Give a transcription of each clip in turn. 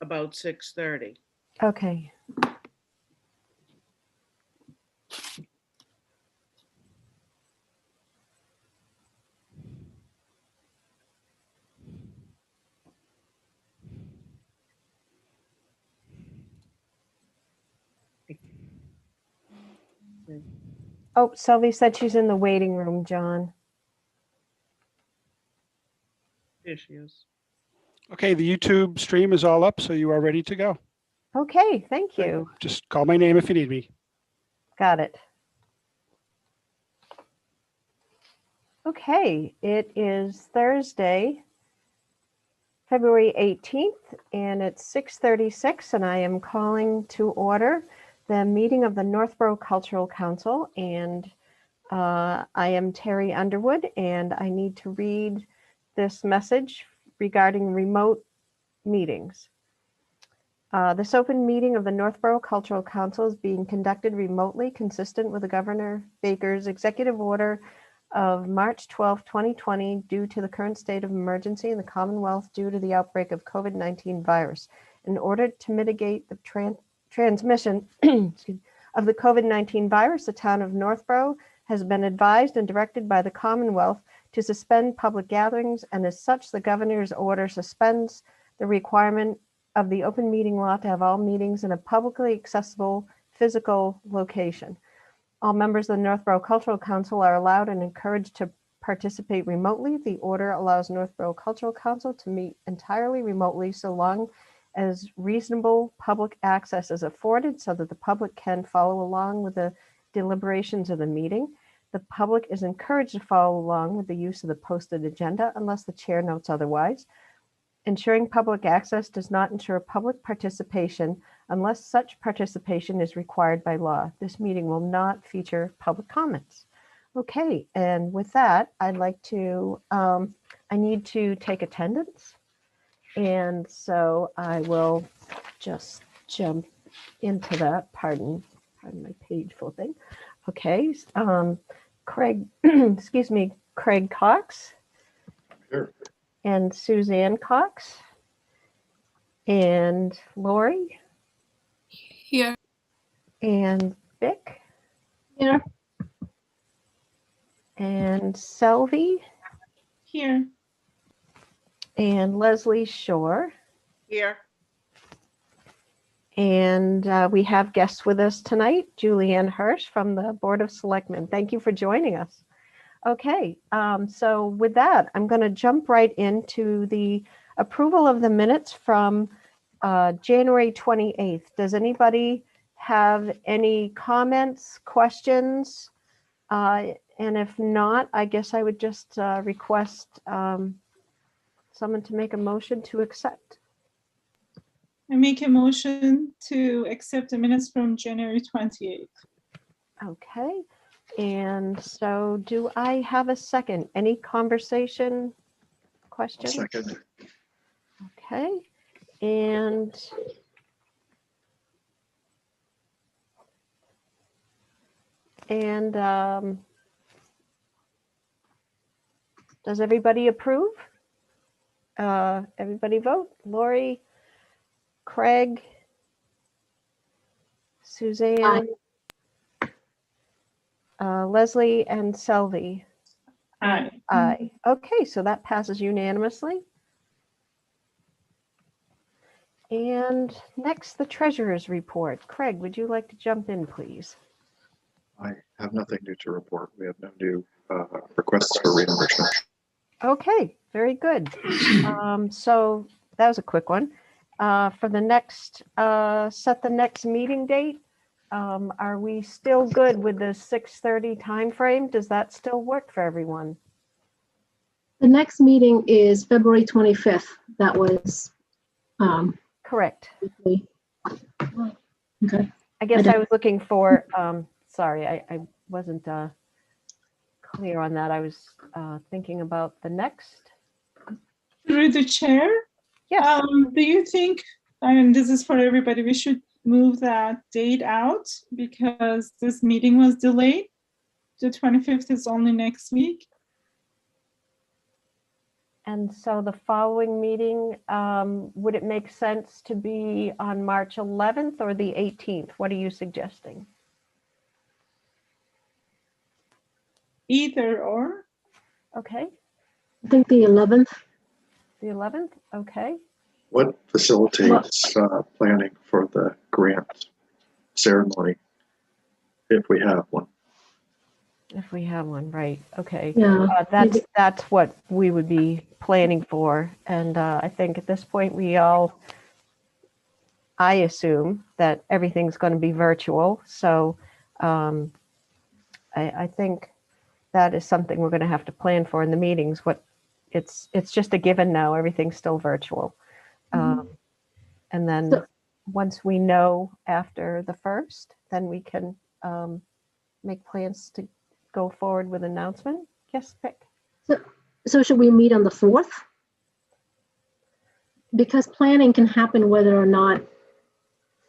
about 6:30. Okay. Oh, Sylvie said she's in the waiting room, John. Here she is. Okay, the YouTube stream is all up, so you are ready to go. Okay, thank you. Just call my name if you need me. Got it. Okay, it is Thursday, February 18th, and it's 6:36, and I am calling to order the meeting of the Northborough Cultural Council, and I am Terry Underwood, and I need to read this message regarding remote meetings. This open meeting of the Northborough Cultural Council is being conducted remotely, consistent with the Governor Baker's executive order of March 12, 2020, due to the current state of emergency in the Commonwealth due to the outbreak of COVID-19 virus. In order to mitigate the transmission of the COVID-19 virus, the town of Northborough has been advised and directed by the Commonwealth to suspend public gatherings, and as such, the governor's order suspends the requirement of the open meeting law to have all meetings in a publicly accessible physical location. All members of the Northborough Cultural Council are allowed and encouraged to participate remotely. The order allows Northborough Cultural Council to meet entirely remotely so long as reasonable public access is afforded so that the public can follow along with the deliberations of the meeting. The public is encouraged to follow along with the use of the posted agenda unless the chair notes otherwise. Ensuring public access does not ensure public participation unless such participation is required by law. This meeting will not feature public comments. Okay, and with that, I'd like to, I need to take attendance. And so I will just jump into that, pardon my page full thing. Okay, Craig, excuse me, Craig Cox. Here. And Suzanne Cox. And Lori. Here. And Vic. Here. And Selvie. Here. And Leslie Shore. Here. And we have guests with us tonight, Julianne Hirsch from the Board of Selectmen. Thank you for joining us. Okay, so with that, I'm going to jump right into the approval of the minutes from January 28th. Does anybody have any comments, questions? And if not, I guess I would just request someone to make a motion to accept. I make a motion to accept the minutes from January 28th. Okay. And so do I have a second? Any conversation, questions? Second. Okay. And does everybody approve? Everybody vote. Lori, Craig, Suzanne, Leslie, and Selvie. Aye. Aye. Okay, so that passes unanimously. And next, the treasurer's report. Craig, would you like to jump in, please? I have nothing new to report. We have no new requests for reimbursement. Okay, very good. So that was a quick one. For the next, set the next meeting date. Are we still good with the 6:30 timeframe? Does that still work for everyone? The next meeting is February 25th. That was, Correct. okay. I guess I was looking for, sorry, I wasn't clear on that. I was thinking about the next. Through the chair, Yes. do you think, and this is for everybody, we should move that date out because this meeting was delayed? The 25th is only next week. And so the following meeting, would it make sense to be on March 11th or the 18th? What are you suggesting? Either or. Okay, I think the 11th. the 11th, okay. What facilitates planning for the grant ceremony, if we have one? If we have one, right, okay. Yeah. That's what we would be planning for. And I think at this point, I assume that everything's going to be virtual. So I think that is something we're going to have to plan for in the meetings. It's just a given now, everything's still virtual. And then So- once we know after the 1st, then we can make plans to go forward with announcement. Yes, Vic? So should we meet on the 4th? Because planning can happen whether or not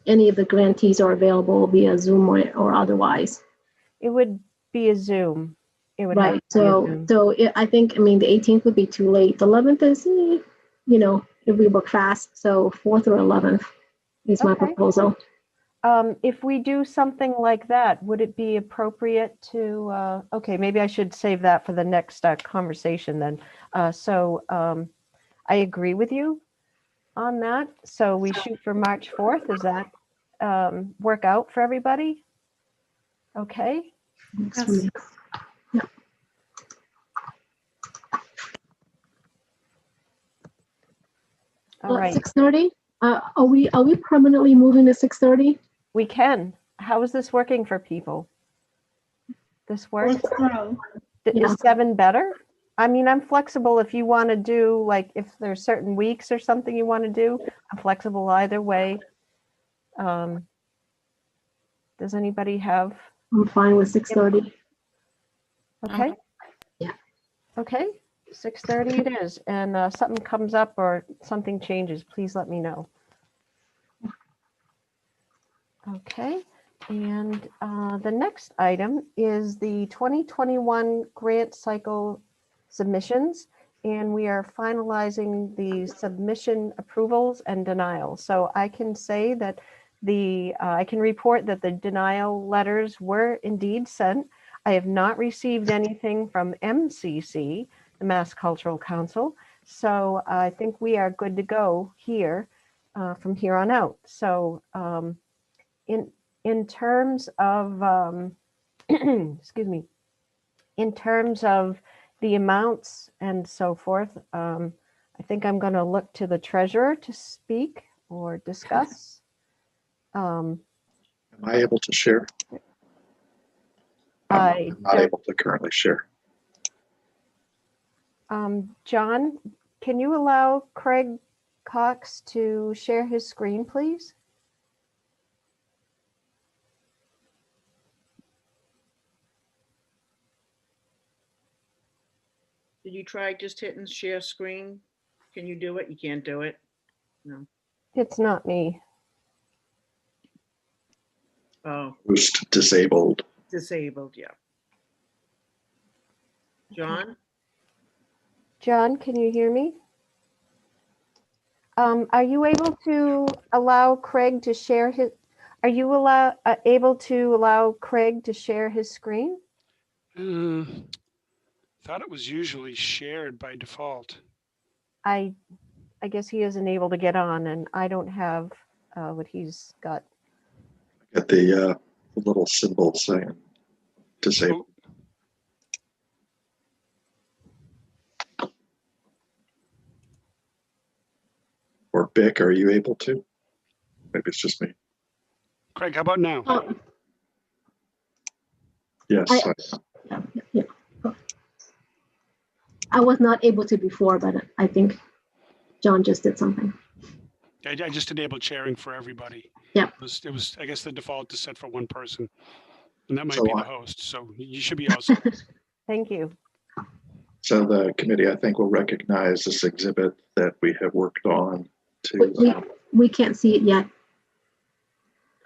any of the grantees are available via Zoom or otherwise. It would be a Zoom. It would have Right. to be a So, Zoom. I think, the 18th would be too late. The 11th is, if we work fast. So 4th or 11th is my Okay. proposal. If we do something like that, would it be appropriate to, okay, maybe I should save that for the next conversation then. I agree with you on that. So we shoot for March 4th. Does that work out for everybody? Okay. Works for me. All right. 6:30? Are we permanently moving to 6:30? We can. How is this working for people? This works? Works well. Yeah. Is 7 better? I mean, I'm flexible if you want to do, like, if there's certain weeks or something you want to do, I'm flexible either way. Does anybody have, I'm fine with 6:30. okay? Yeah. Okay, 6:30 it is. And something comes up or something changes, please let me know. Okay, and the next item is the 2021 grant cycle submissions, and we are finalizing the submission approvals and denials. So I can say that I can report that the denial letters were indeed sent. I have not received anything from MCC, the Mass Cultural Council. So I think we are good to go here from here on out. So in terms of, excuse me, in terms of the amounts and so forth, I think I'm going to look to the treasurer to speak or discuss. Am I able to share? I I'm not don't- able to currently share. John, can you allow Craig Cox to share his screen, please? Did you try just hitting share screen? Can you do it? You can't do it? No. It's not me. Oh, Boost disabled. disabled, yeah. John? John, can you hear me? Are you able to allow Craig to share his, are you able to allow Craig to share his screen? Thought it was usually shared by default. I guess he isn't able to get on and I don't have what he's got. Got the little symbol saying disabled. Or Bic, are you able to? Maybe it's just me. Craig, how about now? Yes. Yeah. I was not able to before, but I think John just did something. I just enabled sharing for everybody. Yeah. It was, I guess the default is set for one person. And that might So be the I- host. So you should be also. Thank you. So the committee, I think, will recognize this exhibit that we have worked on But to, we can't see it yet.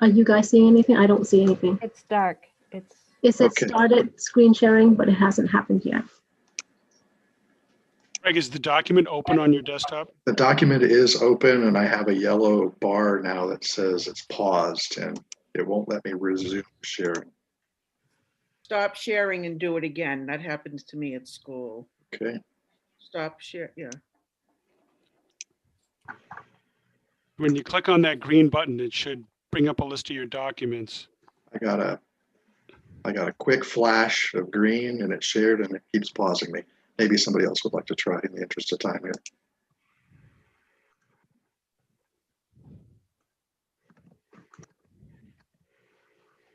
Are you guys seeing anything? I don't see anything. It's dark. It's, It said Okay. started screen sharing, but it hasn't happened yet. Greg, is the document open on your desktop? The document is open and I have a yellow bar now that says it's paused and it won't let me resume sharing. Stop sharing and do it again. That happens to me at school. Okay. Stop share, yeah. When you click on that green button, it should bring up a list of your documents. I got a quick flash of green and it shared and it keeps pausing me. Maybe somebody else would like to try in the interest of time here.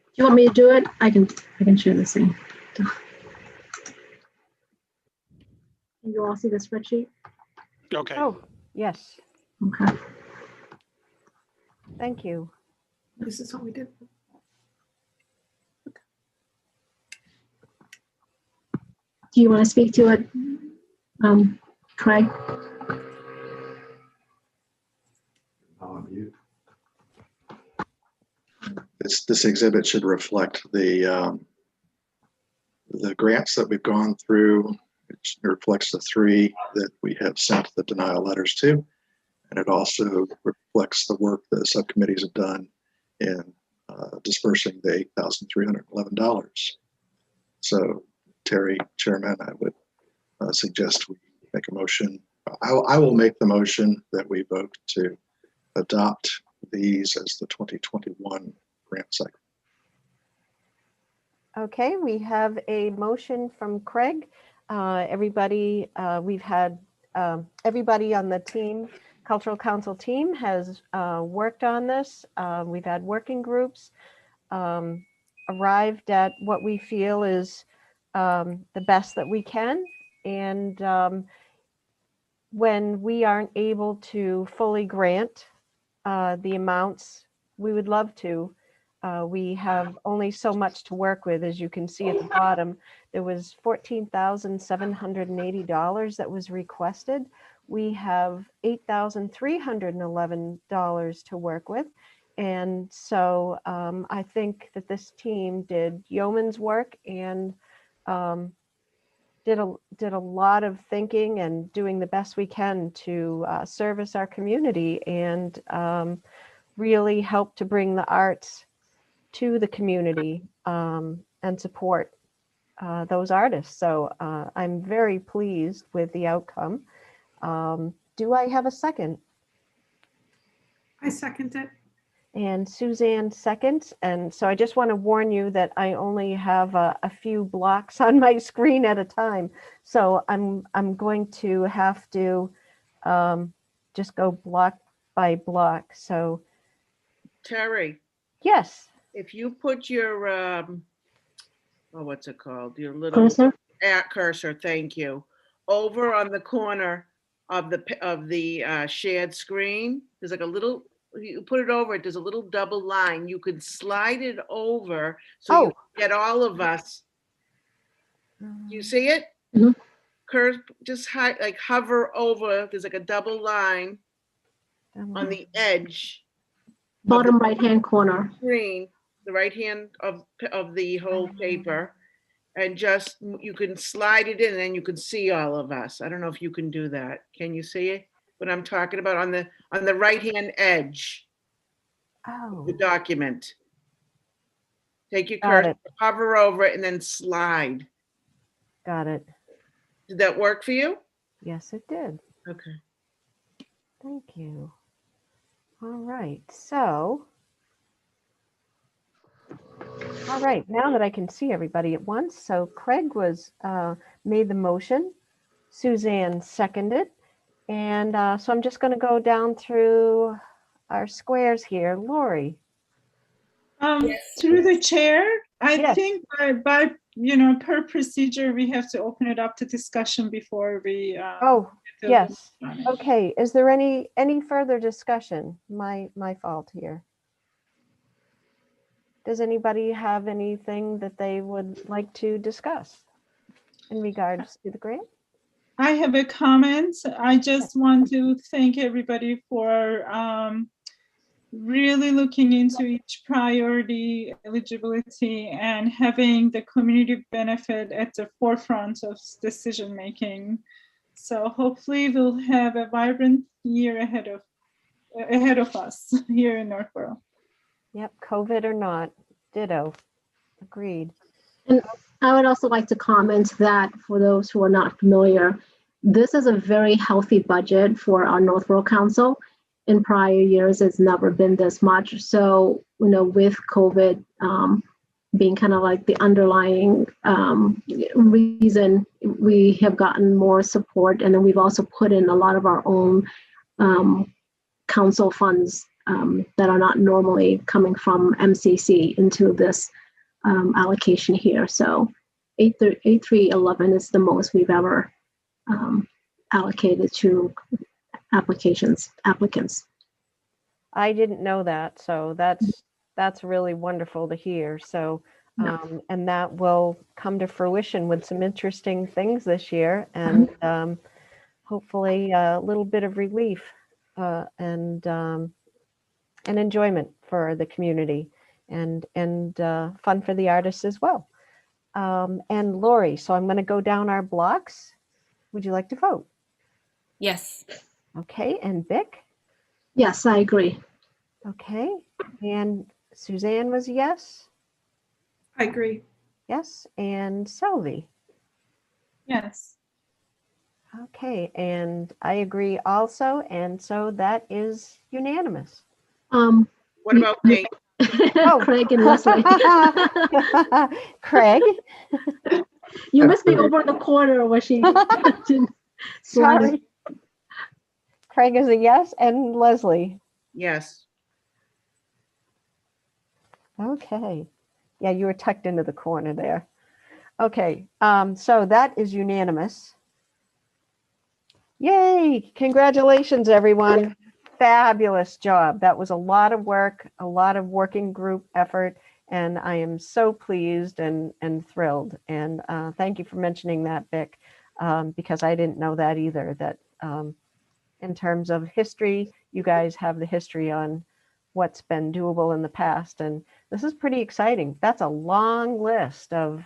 Do you want me to do it? I can share this thing. You all see the spreadsheet? Okay. Oh, yes, Okay. thank you. This is what we did. Do you want to speak to it, Craig? This exhibit should reflect the grants that we've gone through. It reflects the 3 that we have sent the denial letters to. And it also reflects the work that the subcommittees have done in dispersing the $8,311. So Terry, Chairman, I would suggest we make a motion. I will make the motion that we vote to adopt these as the 2021 grant cycle. Okay, we have a motion from Craig. Everybody, we've had everybody on the team, Cultural Council team has worked on this. We've had working groups, arrived at what we feel is the best that we can. And when we aren't able to fully grant the amounts we would love to, we have only so much to work with. As you can see at the bottom, there was $14,780 that was requested. We have $8,311 to work with. And so I think that this team did yeoman's work and did a lot of thinking and doing the best we can to service our community and really help to bring the arts to the community and support those artists. So I'm very pleased with the outcome. Do I have a second? I second it. And Suzanne seconds. And so I just want to warn you that I only have a few blocks on my screen at a time. So I'm going to have to just go block by block. So Terry, yes. if you put your, oh, what's it called? Your little Cursor? cursor, thank you, over on the corner of the shared screen, there's like a little, you put it over it, there's a little double line. You could slide it over so you get all of us. Do you see it? Mhm. Just like hover over, there's like a double line on the edge Bottom right-hand corner. screen, the right hand of the whole paper, and just you can slide it in and then you can see all of us. I don't know if you can do that. Can you see it? What I'm talking about on the right hand edge of the Oh, document. Take your got cursor, it. hover over it, and then slide. Got it. Did that work for you? Yes, it did. Okay. Thank you. All right. So, all right. Now that I can see everybody at once. So Craig was made the motion. Suzanne seconded. And so I'm just going to go down through our squares here. Lori. Through the chair, I Yes. think by per procedure, we have to open it up to discussion before we. Oh, do yes. the- on it. Okay. Is there any further discussion? My fault here. Does anybody have anything that they would like to discuss in regards to the grant? I have a comment. I just want to thank everybody for really looking into each priority eligibility and having the community benefit at the forefront of decision making. So hopefully we'll have a vibrant year ahead of us here in Northborough. Yep, COVID or not, ditto. Agreed. And I would also like to comment that for those who are not familiar, this is a very healthy budget for our Northborough Council. In prior years, it's never been this much. So, with COVID being kind of like the underlying reason, we have gotten more support. And then we've also put in a lot of our own council funds that are not normally coming from MCC into this allocation here. So 8311 is the most we've ever allocated to applicants. I didn't know that, so that's really wonderful to hear. So, and that will come to fruition with some interesting things this year, and hopefully a little bit of relief and enjoyment for the community, and fun for the artists as well. And Lori, so I'm going to go down our blocks. Would you like to vote? Yes. Okay, and Vic? Yes, I agree. Okay, and Suzanne was a yes? I agree. Yes, and Selby? Yes. Okay, and I agree also, and so that is unanimous. What about Dave? Craig and Leslie. Craig? You must be over in the corner where she Sorry. Craig is a yes, and Leslie? Yes. Okay. Yeah, you were tucked into the corner there. Okay, so that is unanimous. Yay, congratulations, everyone. Fabulous job. That was a lot of work, a lot of working group effort, and I am so pleased and thrilled. And thank you for mentioning that, Vic, because I didn't know that either, that in terms of history, you guys have the history on what's been doable in the past. And this is pretty exciting. That's a long list of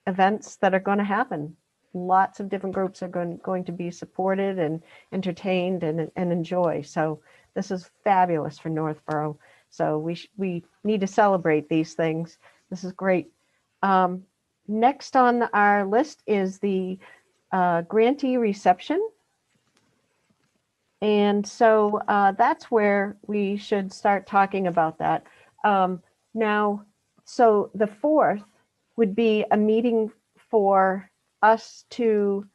events that are going to happen. Lots of different groups are going to be supported and entertained and enjoy. So this is fabulous for Northborough. So we need to celebrate these things. This is great. Next on our list is the grantee reception. And so that's where we should start talking about that. Now, so the 4th would be a meeting for us to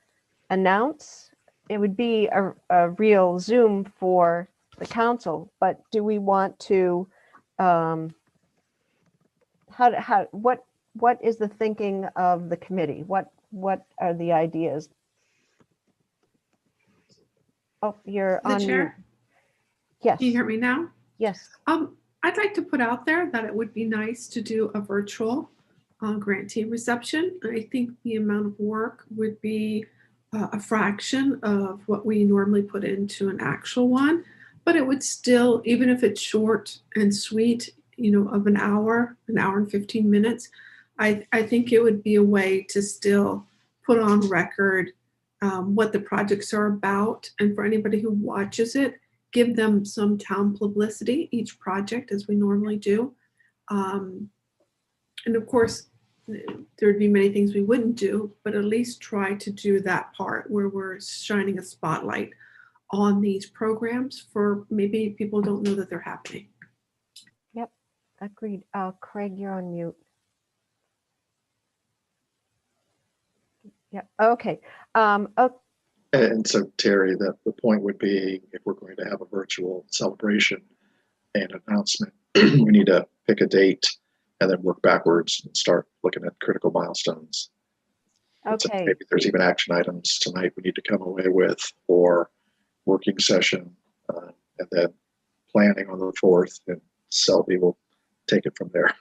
announce. It would be a real Zoom for the council, but do we want to, what is the thinking of the committee? What are the ideas? Oh, you're The on mute. chair, Yes. can you hear me now? Yes. I'd like to put out there that it would be nice to do a virtual grantee reception. I think the amount of work would be a fraction of what we normally put into an actual one, but it would still, even if it's short and sweet, of an hour and 15 minutes, I think it would be a way to still put on record what the projects are about, and for anybody who watches it, give them some town publicity, each project, as we normally do. And of course, there would be many things we wouldn't do, but at least try to do that part where we're shining a spotlight on these programs for maybe people don't know that they're happening. Yep, agreed. Craig, you're on mute. Yeah, okay. And so, Terry, the point would be, if we're going to have a virtual celebration and announcement, we need to pick a date and then work backwards and start looking at critical milestones. So Okay. maybe there's even action items tonight we need to come away with, or working session, and then planning on the 4th, and Selby will take it from there.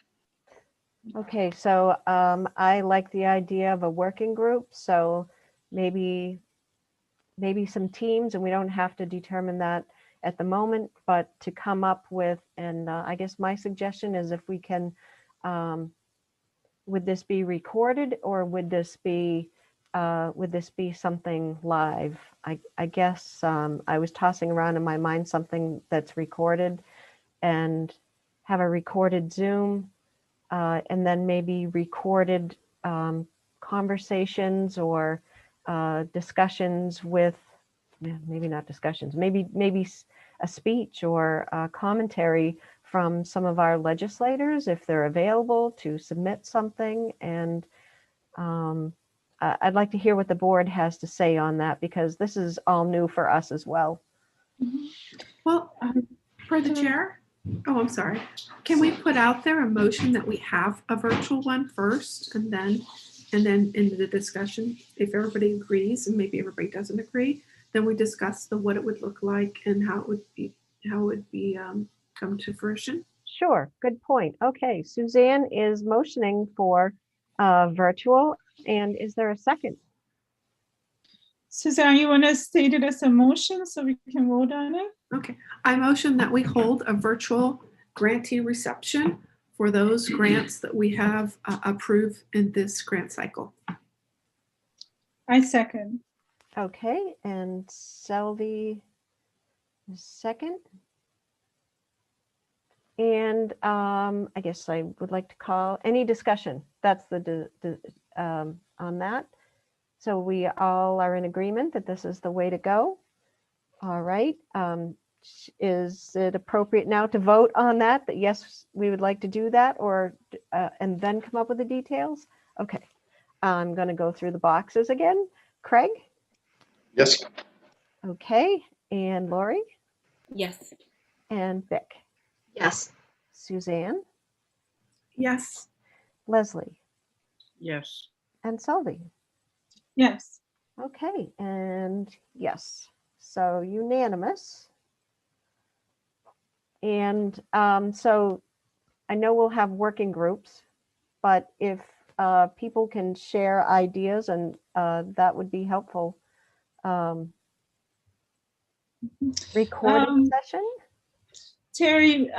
Okay, so I like the idea of a working group. So maybe some teams, and we don't have to determine that at the moment, but to come up with, and I guess my suggestion is if we can, would this be recorded or would this be would this be something live? I guess I was tossing around in my mind something that's recorded and have a recorded Zoom and then maybe recorded conversations or discussions with, maybe not discussions, maybe a speech or a commentary from some of our legislators if they're available to submit something. And I'd like to hear what the board has to say on that because this is all new for us as well. Well, for the chair, oh, I'm sorry. Can we put out there a motion that we have a virtual one first and then in the discussion, if everybody agrees and maybe everybody doesn't agree, then we discuss what it would look like and how it would be come to fruition. Sure, good point. Okay, Suzanne is motioning for virtual, and is there a second? Suzanne, you want to state it as a motion so we can vote on it? Okay, I motion that we hold a virtual grantee reception for those grants that we have approved in this grant cycle. I second. Okay, and Selby is second. And I guess I would like to call any discussion. That's on that. So we all are in agreement that this is the way to go. All right. Is it appropriate now to vote on that? That yes, we would like to do that, or and then come up with the details? Okay. I'm going to go through the boxes again. Craig? Yes. Okay. And Lori? Yes. And Vic? Yes. Suzanne? Yes. Leslie? Yes. And Selby? Yes. Okay, and yes, so unanimous. And so I know we'll have working groups, but if people can share ideas and that would be helpful. Recording session? Terry,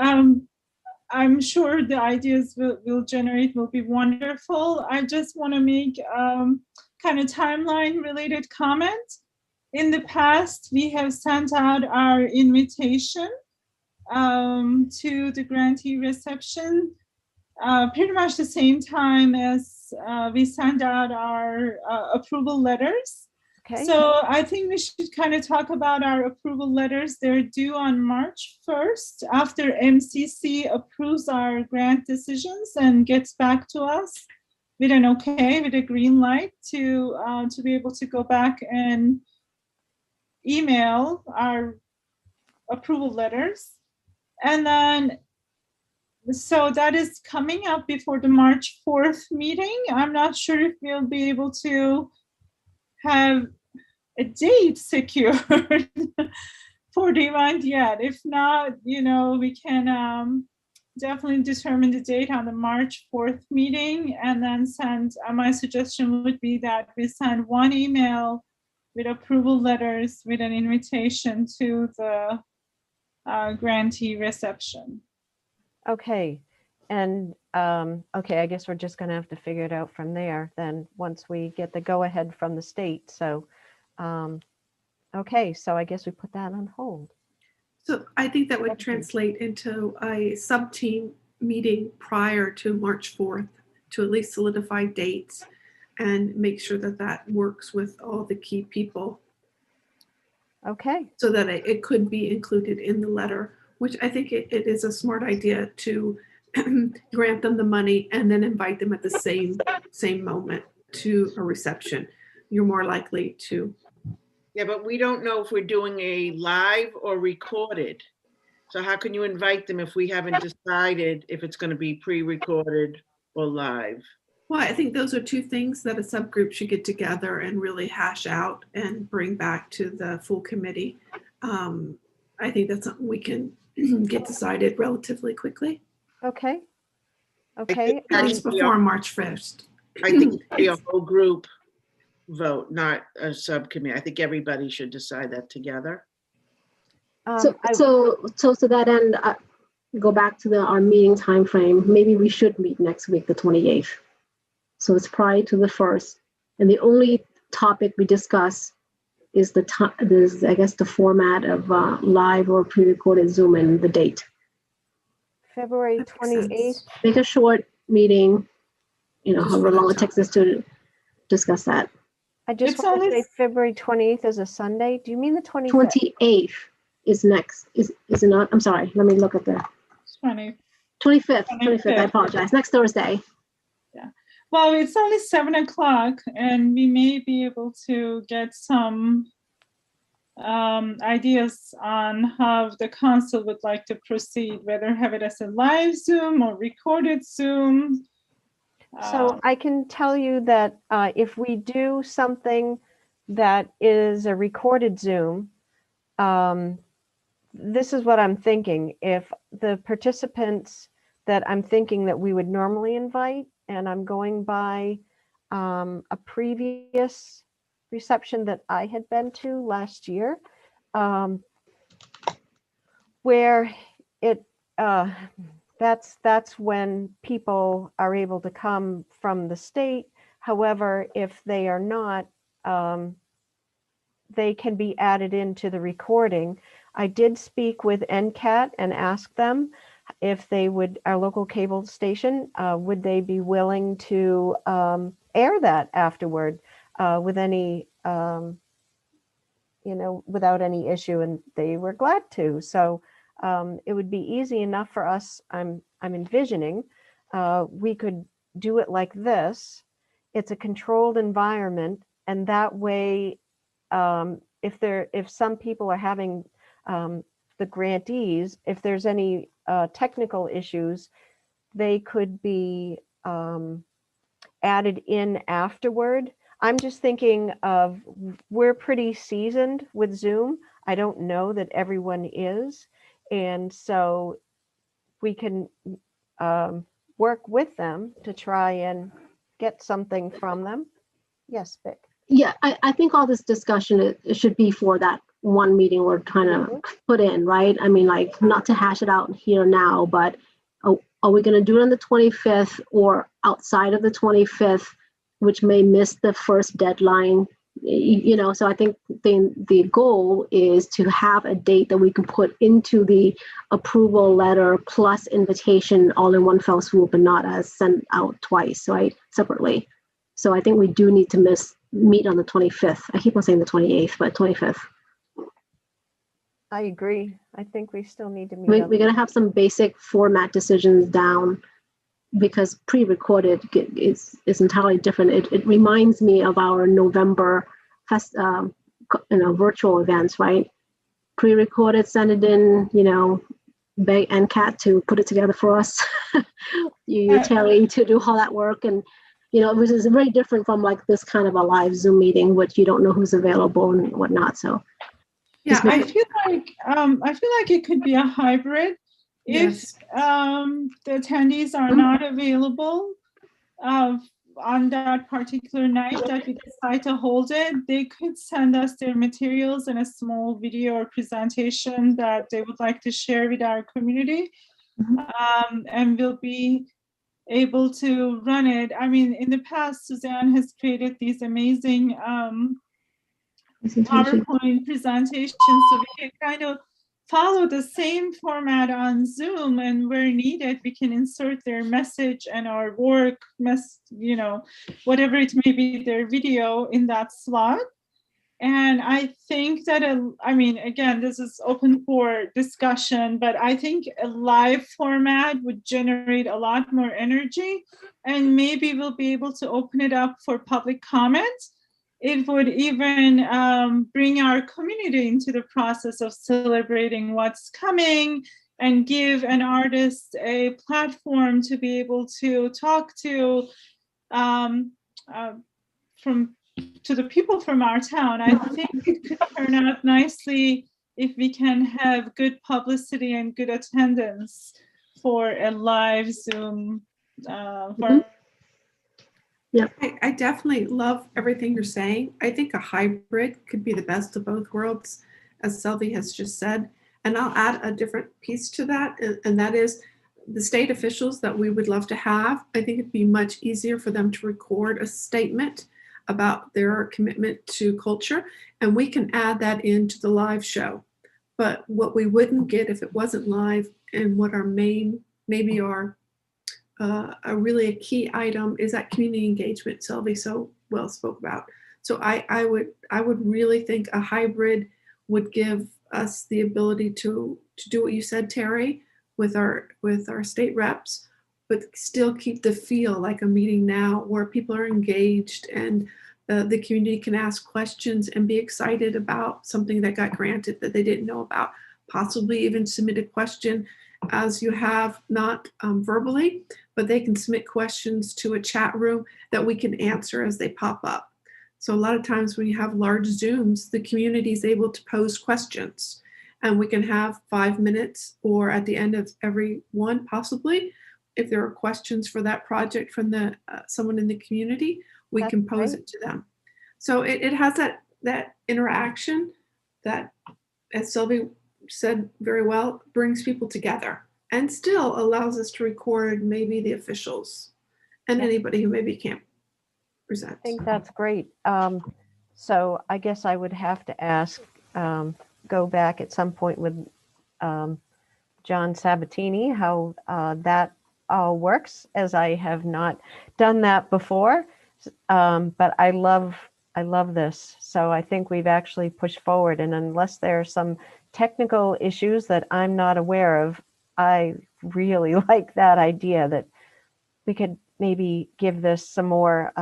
I'm sure the ideas will be wonderful. I just want to make kind of timeline related comment. In the past, we have sent out our invitation to the grantee reception pretty much the same time as we send out our approval letters. Okay. So I think we should kind of talk about our approval letters. They're due on March 1st after MCC approves our grant decisions and gets back to us with an okay, with a green light to be able to go back and email our approval letters. And then, so that is coming up before the March 4th meeting. I'm not sure if we'll be able to have a date secured for the event yet. If not, we can definitely determine the date on the March 4th meeting and then send, my suggestion would be that we send one email with approval letters with an invitation to the grantee reception. Okay, and okay, I guess we're just going to have to figure it out from there then once we get the go ahead from the state. So okay, so I guess we put that on hold. So I think that would translate into a sub-team meeting prior to March 4th to at least solidify dates and make sure that that works with all the key people. Okay. So that it could be included in the letter, which I think it is a smart idea to grant them the money and then invite them at the same moment to a reception. You're more likely to. Yeah, but we don't know if we're doing a live or recorded. So how can you invite them if we haven't decided if it's going to be pre-recorded or live? Well, I think those are two things that a subgroup should get together and really hash out and bring back to the full committee. I think that's something we can get decided relatively quickly. Okay. Okay. At least before March 1st. I think it should be a whole group vote, not a subcommittee. I think everybody should decide that together. So to that end, go back to our meeting time frame. Maybe we should meet next week, the 28th. So it's prior to the 1st. And the only topic we discuss is I guess the format of live or pre-recorded Zoom and the date. February That makes sense. 28th. Make a short meeting, Just however for that long it takes us to discuss that. I just It's want to only- say February 28th is a Sunday. Do you mean the 25th? 28th is next. Is it not? I'm sorry. Let me look at the 20. 25th. 25th. I 25th. apologize. Next Thursday. Well, it's only 7 o'clock, and we may be able to get some ideas on how the council would like to proceed, whether have it as a live Zoom or recorded Zoom. So I can tell you that if we do something that is a recorded Zoom, this is what I'm thinking. If the participants that I'm thinking that we would normally invite, and I'm going by a previous reception that I had been to last year, where it that's when people are able to come from the state. However, if they are not, they can be added into the recording. I did speak with NCAT and ask them if they would, our local cable station, would they be willing to air that afterward with any, without any issue, and they were glad to. So it would be easy enough for us. I'm envisioning we could do it like this. It's a controlled environment, and that way, if some people are having the grantees, if there's any technical issues, they could be added in afterward. I'm just thinking of, we're pretty seasoned with Zoom. I don't know that everyone is. And so we can work with them to try and get something from them. Yes, Vic. Yeah, I think all this discussion, it should be for that one meeting we're trying to put in, right? I mean, like, not to hash it out here now, but are we going to do it on the 25th or outside of the 25th, which may miss the first deadline? So I think the goal is to have a date that we can put into the approval letter plus invitation all in one fell swoop and not as sent out twice, right? Separately. So I think we do need to meet on the 25th. I keep on saying the 28th, but 25th. I agree. I think we still need to meet. We're going to have some basic format decisions down, because pre-recorded is entirely different. It reminds me of our November virtual events, right? Pre-recorded, send it in, beg NCAT to put it together for us. you Terry to do all that work, and which is very different from like this kind of a live Zoom meeting, which you don't know who's available and whatnot. So Yeah, I feel like it could be a hybrid. Yes. If the attendees are not available on that particular night that we decide to hold it, they could send us their materials in a small video or presentation that they would like to share with our community, and we'll be able to run it. I mean, in the past, Suzanne has created these amazing PowerPoint presentations, so we can kind of follow the same format on Zoom, and where needed, we can insert their message and our work, whatever it may be, their video in that slot. And I think that, again, this is open for discussion, but I think a live format would generate a lot more energy, and maybe we'll be able to open it up for public comment. It would even bring our community into the process of celebrating what's coming and give an artist a platform to be able to talk to the people from our town. I think it could turn out nicely if we can have good publicity and good attendance for a live Zoom. Yeah, I definitely love everything you're saying. I think a hybrid could be the best of both worlds, as Sylvie has just said. And I'll add a different piece to that, and that is the state officials that we would love to have. I think it'd be much easier for them to record a statement about their commitment to culture, and we can add that into the live show. But what we wouldn't get if it wasn't live, and what our main, maybe our a really a key item is that community engagement Sylvie so well spoke about. So I would really think a hybrid would give us the ability to do what you said, Terry, with our state reps, but still keep the feel like a meeting now where people are engaged and the community can ask questions and be excited about something that got granted that they didn't know about, possibly even submit a question as you have, not verbally, but they can submit questions to a chat room that we can answer as they pop up. So a lot of times when you have large Zooms, the community is able to pose questions, and we can have 5 minutes or at the end of every one, possibly, if there are questions for that project from the someone in the community, we That's can pose great. it to them. So it has that interaction that, as Sylvie said very well, brings people together and still allows us to record maybe the officials and Yeah. anybody who maybe can't present. I think that's great. So I guess I would have to ask, go back at some point with John Sabatini, how that all works, as I have not done that before. But I love this. So I think we've actually pushed forward, and unless there are some technical issues that I'm not aware of, I really like that idea that we could maybe give this some more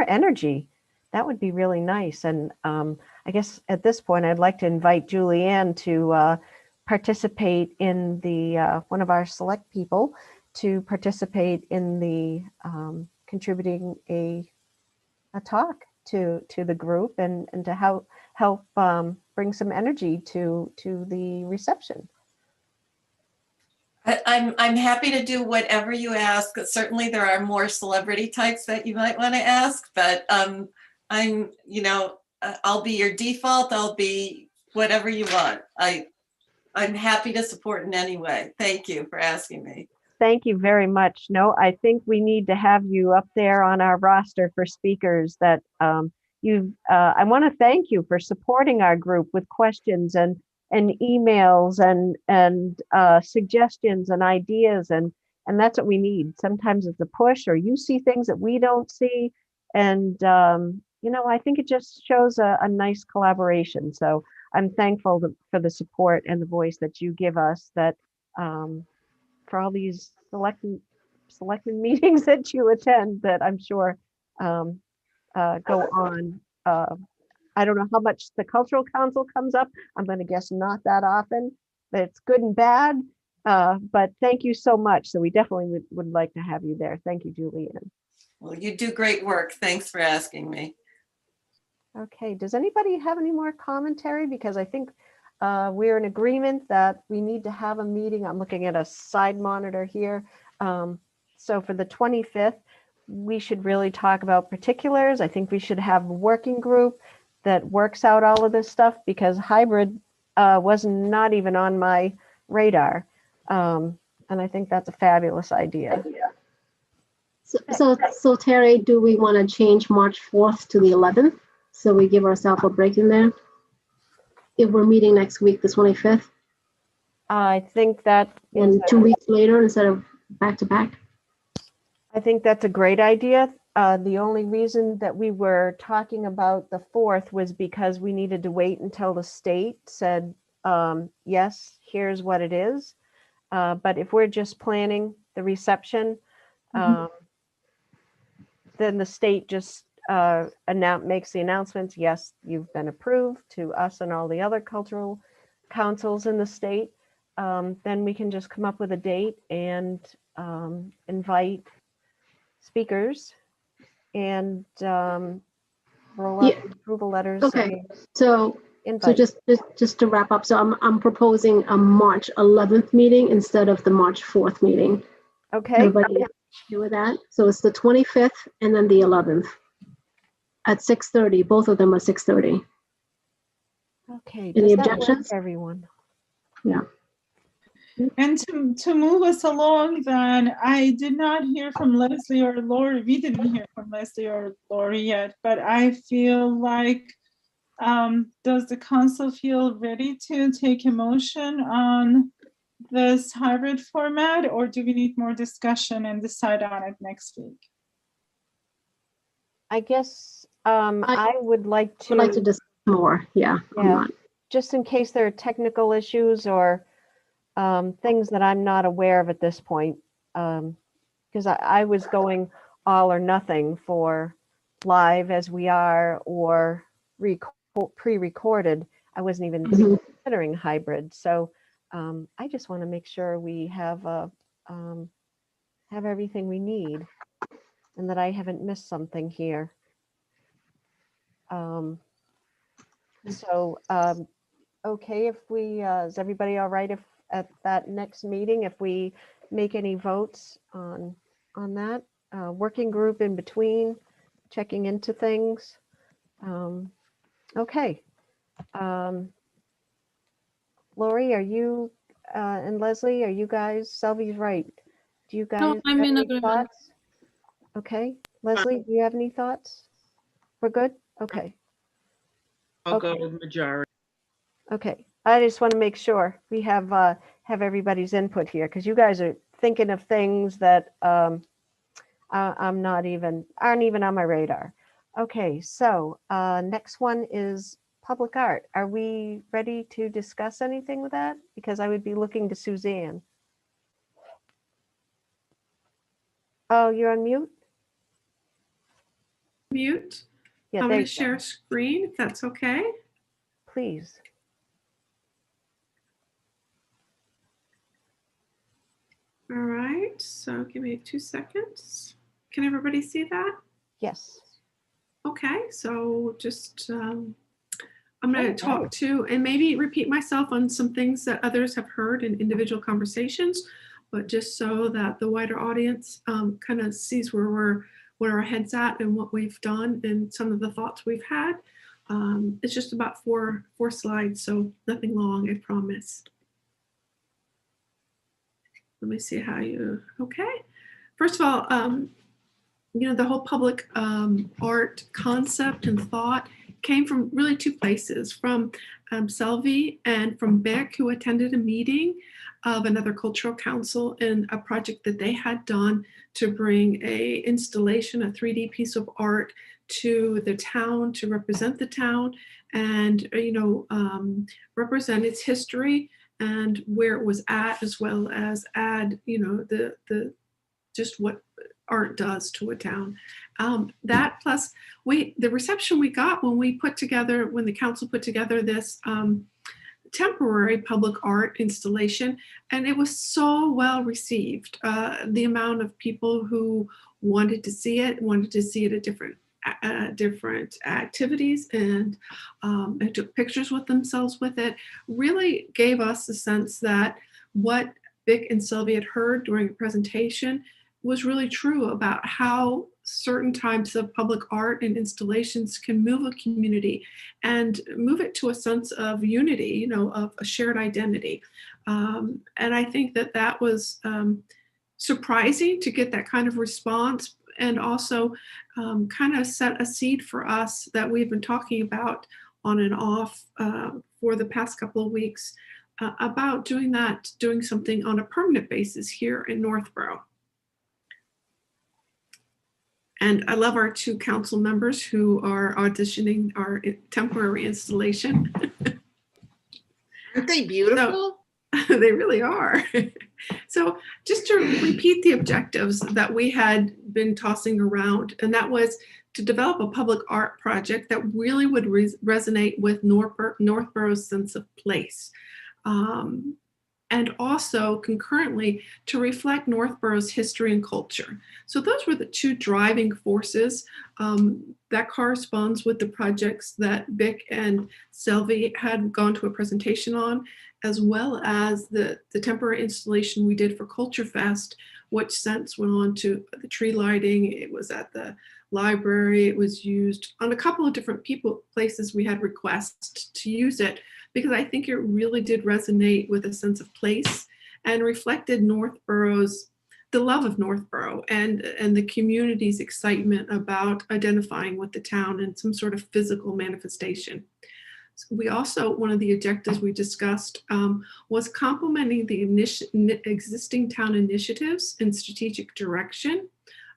energy. That would be really nice. And I guess at this point, I'd like to invite Julianne to participate in the one of our select people to participate in the contributing a talk to the group and to help bring some energy to the reception. I'm happy to do whatever you ask. Certainly there are more celebrity types that you might want to ask, but I'm, I'll be your default. I'll be whatever you want. I'm happy to support in any way. Thank you for asking me. Thank you very much. No, I think we need to have you up there on our roster for speakers that I want to thank you for supporting our group with questions and emails and suggestions and ideas. And that's what we need. Sometimes it's a push, or you see things that we don't see. And, I think it just shows a nice collaboration. So I'm thankful for the support and the voice that you give us, that for all these selected meetings that you attend, that I'm sure go on. I don't know how much the Cultural Council comes up. I'm going to guess not that often. It's good and bad, but thank you so much. So we definitely would like to have you there. Thank you, Julianne. Well, you do great work. Thanks for asking me. Okay, does anybody have any more commentary? Because I think we're in agreement that we need to have a meeting. I'm looking at a side monitor here. So for the 25th, we should really talk about particulars. I think we should have a working group that works out all of this stuff, because hybrid was not even on my radar. And I think that's a fabulous idea. So Terry, do we want to change March 4th to the 11th? So we give ourselves a break in there? If we're meeting next week, the 25th? I think that And 2 weeks later instead of back to back? I think that's a great idea. The only reason that we were talking about the 4th was because we needed to wait until the state said, yes, here's what it is. But if we're just planning the reception, then the state just makes the announcements, yes, you've been approved, to us and all the other cultural councils in the state. Then we can just come up with a date and invite speakers and roll out approval letters. Okay, so just to wrap up, so I'm proposing a March 11th meeting instead of the March 4th meeting. Okay. Everybody okay with that? So it's the 25th and then the 11th at 6:30. Both of them are 6:30. Okay. Any Does that work objections? for everyone? Yeah. And to move us along, then, I did not hear from Leslie or Lori. We didn't hear from Leslie or Lori yet, but I feel like, does the council feel ready to take a motion on this hybrid format, or do we need more discussion and decide on it next week? I guess I would like Would like to to, discuss more, yeah. on Yeah. that. just in case there are technical issues or things that I'm not aware of at this point. Because I was going all or nothing for live as we are or pre-recorded. I wasn't even Mhm. considering hybrid. So I just want to make sure we have everything we need and that I haven't missed something here. Okay, if we, is everybody all right if at that next meeting, if we make any votes on that? Working group in between, checking into things. Okay. Lori, are you, and Leslie, are you guys, Selby's right. Do you guys I'm have in any agreement. thoughts? Okay, Leslie, do you have any thoughts? We're good? Okay. I'll go Okay. with majority. Okay, I just want to make sure we have everybody's input here, because you guys are thinking of things that I'm not even, aren't even on my radar. Okay, so next one is public art. Are we ready to discuss anything with that? Because I would be looking to Suzanne. Oh, you're on mute? Mute. Yeah, I'm there going you to go. share a screen if that's okay. Please. All right, so give me 2 seconds. Can everybody see that? Yes. Okay, so just I'm going to All talk right. to and maybe repeat myself on some things that others have heard in individual conversations, but just so that the wider audience kind of sees where our heads at and what we've done and some of the thoughts we've had. It's just about four slides, so nothing long, I promise. Let me see how you, okay. First of all, the whole public art concept and thought came from really two places, from Selvi and from Beck, who attended a meeting of another cultural council in a project that they had done to bring a installation, a 3D piece of art to the town, to represent the town and, represent its history and where it was at, as well as add, the just what art does to a town. That plus the reception we got when the council put together this temporary public art installation, and it was so well received. The amount of people who wanted to see it at different activities and took pictures with themselves with it, really gave us a sense that what Vic and Sylvia had heard during the presentation was really true about how certain types of public art and installations can move a community and move it to a sense of unity, of a shared identity. And I think that was surprising to get that kind of response, and also kind of set a seed for us that we've been talking about on and off for the past couple of weeks about doing something on a permanent basis here in Northborough. And I love our two council members who are auditioning our temporary installation. Aren't they beautiful? They really are. So just to repeat the objectives that we had been tossing around, and that was to develop a public art project that really would resonate with Northborough's sense of place. And also concurrently to reflect Northborough's history and culture. So those were the two driving forces that corresponds with the projects that Vic and Selvi had gone to a presentation on, as well as the temporary installation we did for Culture Fest, which since went on to the tree lighting. It was at the library. It was used on a couple of different places we had requests to use it, because I think it really did resonate with a sense of place and reflected the love of Northborough and the community's excitement about identifying with the town in some sort of physical manifestation. We also, one of the objectives we discussed was complementing the existing town initiatives and strategic direction.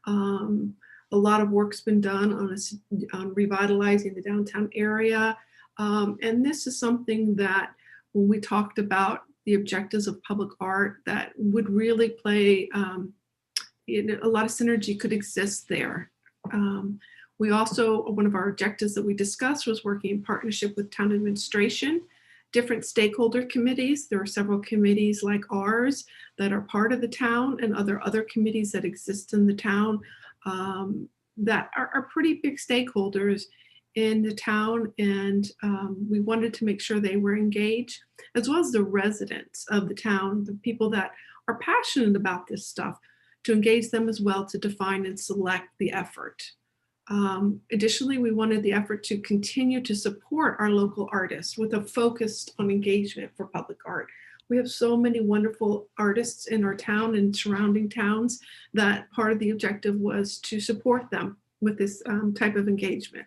A lot of work's been done on revitalizing the downtown area. And this is something that when we talked about the objectives of public art, that would really play, a lot of synergy could exist there. We also, one of our objectives that we discussed was working in partnership with town administration, different stakeholder committees. There are several committees like ours that are part of the town, and other committees that exist in the town that are pretty big stakeholders in the town. And we wanted to make sure they were engaged, as well as the residents of the town, the people that are passionate about this stuff, to engage them as well to define and select the effort. Additionally, we wanted the effort to continue to support our local artists with a focus on engagement for public art. We have so many wonderful artists in our town and surrounding towns that part of the objective was to support them with this type of engagement.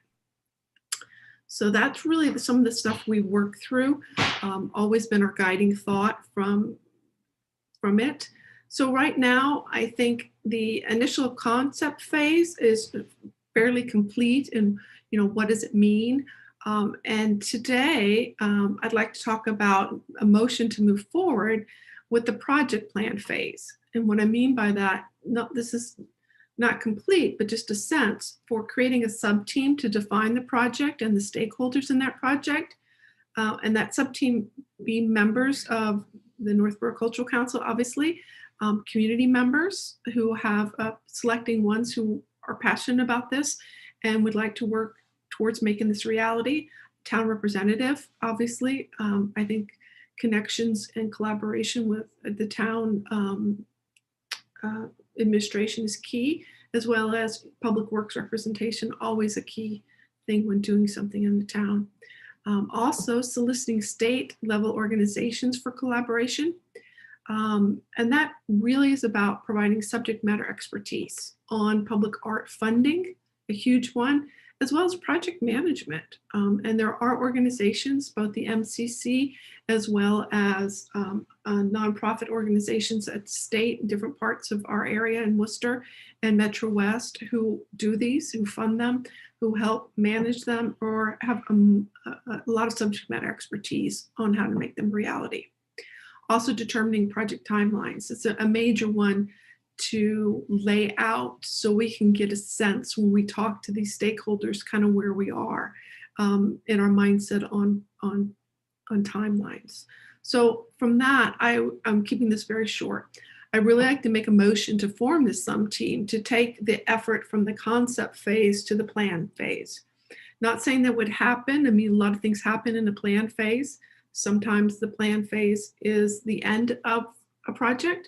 So that's really some of the stuff we work through, always been our guiding thought from it. So right now, I think the initial concept phase is fairly complete, and what does it mean? And today, I'd like to talk about a motion to move forward with the project plan phase. And what I mean by that, this is not complete, but just a sense for creating a sub-team to define the project and the stakeholders in that project. And that sub-team be members of the Northborough Cultural Council, obviously, community members who have selecting ones who are passionate about this and would like to work towards making this reality. Town representative, obviously. I think connections and collaboration with the town administration is key, as well as public works representation, always a key thing when doing something in the town. Also soliciting state level organizations for collaboration. And that really is about providing subject matter expertise on public art funding, a huge one, as well as project management. And there are organizations, both the MCC as well as nonprofit organizations at state and different parts of our area in Worcester and Metro West who do these, who fund them, who help manage them, or have a lot of subject matter expertise on how to make them reality. Also determining project timelines. It's a major one to lay out so we can get a sense when we talk to these stakeholders kind of where we are in our mindset on timelines. So from that, I'm keeping this very short. I really like to make a motion to form this team to take the effort from the concept phase to the plan phase. Not saying that would happen. I mean, a lot of things happen in the plan phase. Sometimes the plan phase is the end of a project,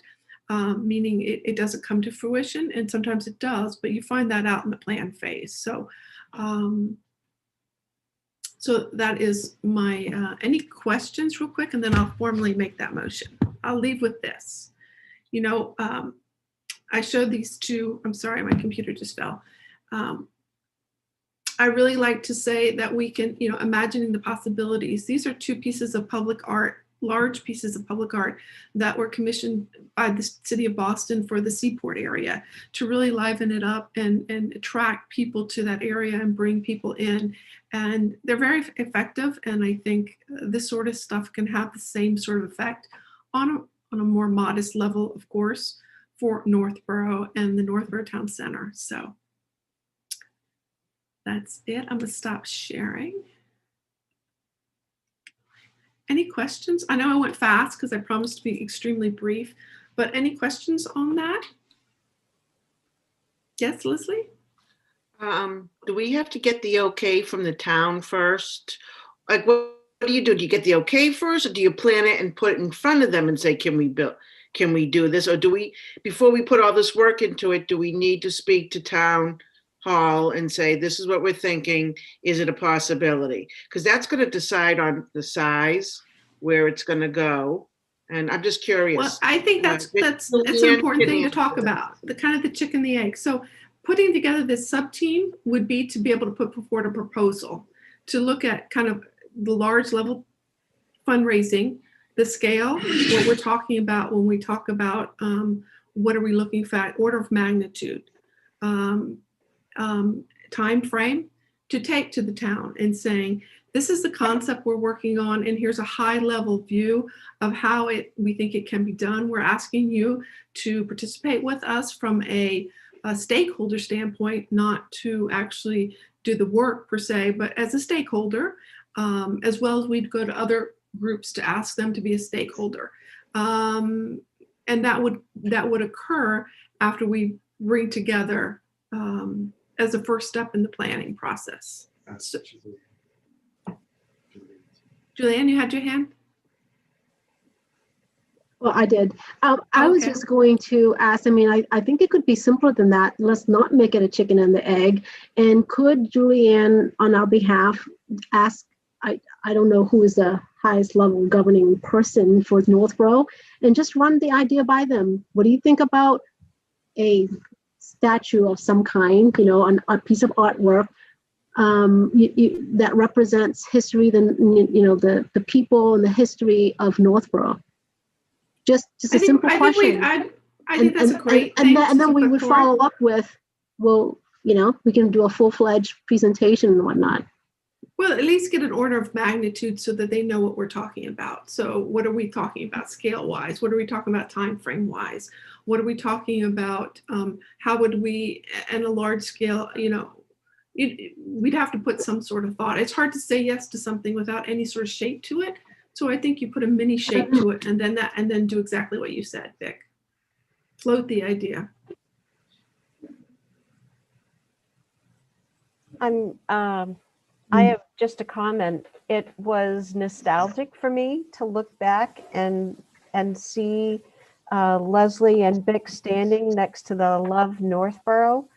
meaning it doesn't come to fruition, and sometimes it does, but you find that out in the plan phase. So, so that is my, any questions real quick, and then I'll formally make that motion. I'll leave with this. I showed these two, I'm sorry, my computer just fell. I really like to say that we can, imagining the possibilities. These are two pieces of public art, large pieces of public art that were commissioned by the city of Boston for the Seaport area to really liven it up and attract people to that area and bring people in. And they're very effective. And I think this sort of stuff can have the same sort of effect on a more modest level, of course, for Northborough and the Northborough Town Center. So that's it. I'm gonna stop sharing. Any questions? I know I went fast because I promised to be extremely brief, but any questions on that? Yes, Leslie? Do we have to get the okay from the town first? Like, what do you do? Do you get the okay first, or do you plan it and put it in front of them and say, can we do this? Or do we, before we put all this work into it, do we need to speak to town hall and say, this is what we're thinking, is it a possibility? Because that's going to decide on the size, where it's going to go, And I'm just Well, curious. I think that's Vic- that's an Julianne important can thing to answer talk that. about, the kind of the chicken and the egg. So putting together this sub-team would be to be able to put forward a proposal to look at kind of the large level fundraising, the scale, what we're talking about when we talk about what are we looking for, order of magnitude, time frame to take to the town and saying, this is the concept we're working on, and here's a high level view of how we think it can be done. We're asking you to participate with us from a stakeholder standpoint, not to actually do the work per se, but as a stakeholder, as well as we'd go to other groups to ask them to be a stakeholder. And that would occur after we bring together as a first step in the planning process. So, Julianne, you had your hand? Well, I did. I was Okay. just going to ask, I mean, I think it could be simpler than that. Let's not make it a chicken and the egg. And could Julianne, on our behalf, ask, I don't know who is the highest level governing person for Northborough, and just run the idea by them. What do you think about a statue of some kind, you know, a piece of artwork that represents history, the people and the history of Northborough? Just a simple question. I think that's a great thing. And then we put would forward. follow up with, well, you know, we can do a full-fledged presentation and whatnot. Well, at least get an order of magnitude so that they know what we're talking about. So what are we talking about scale-wise? What are we talking about time frame-wise? What are we talking about? How would we, in a large scale, you know, we'd have to put some sort of thought. It's hard to say yes to something without any sort of shape to it. So I think you put a mini shape to it, and then do exactly what you said, Vic. Float the idea. I have just a comment. It was nostalgic for me to look back and see Leslie and Vic standing next to the Love Northborough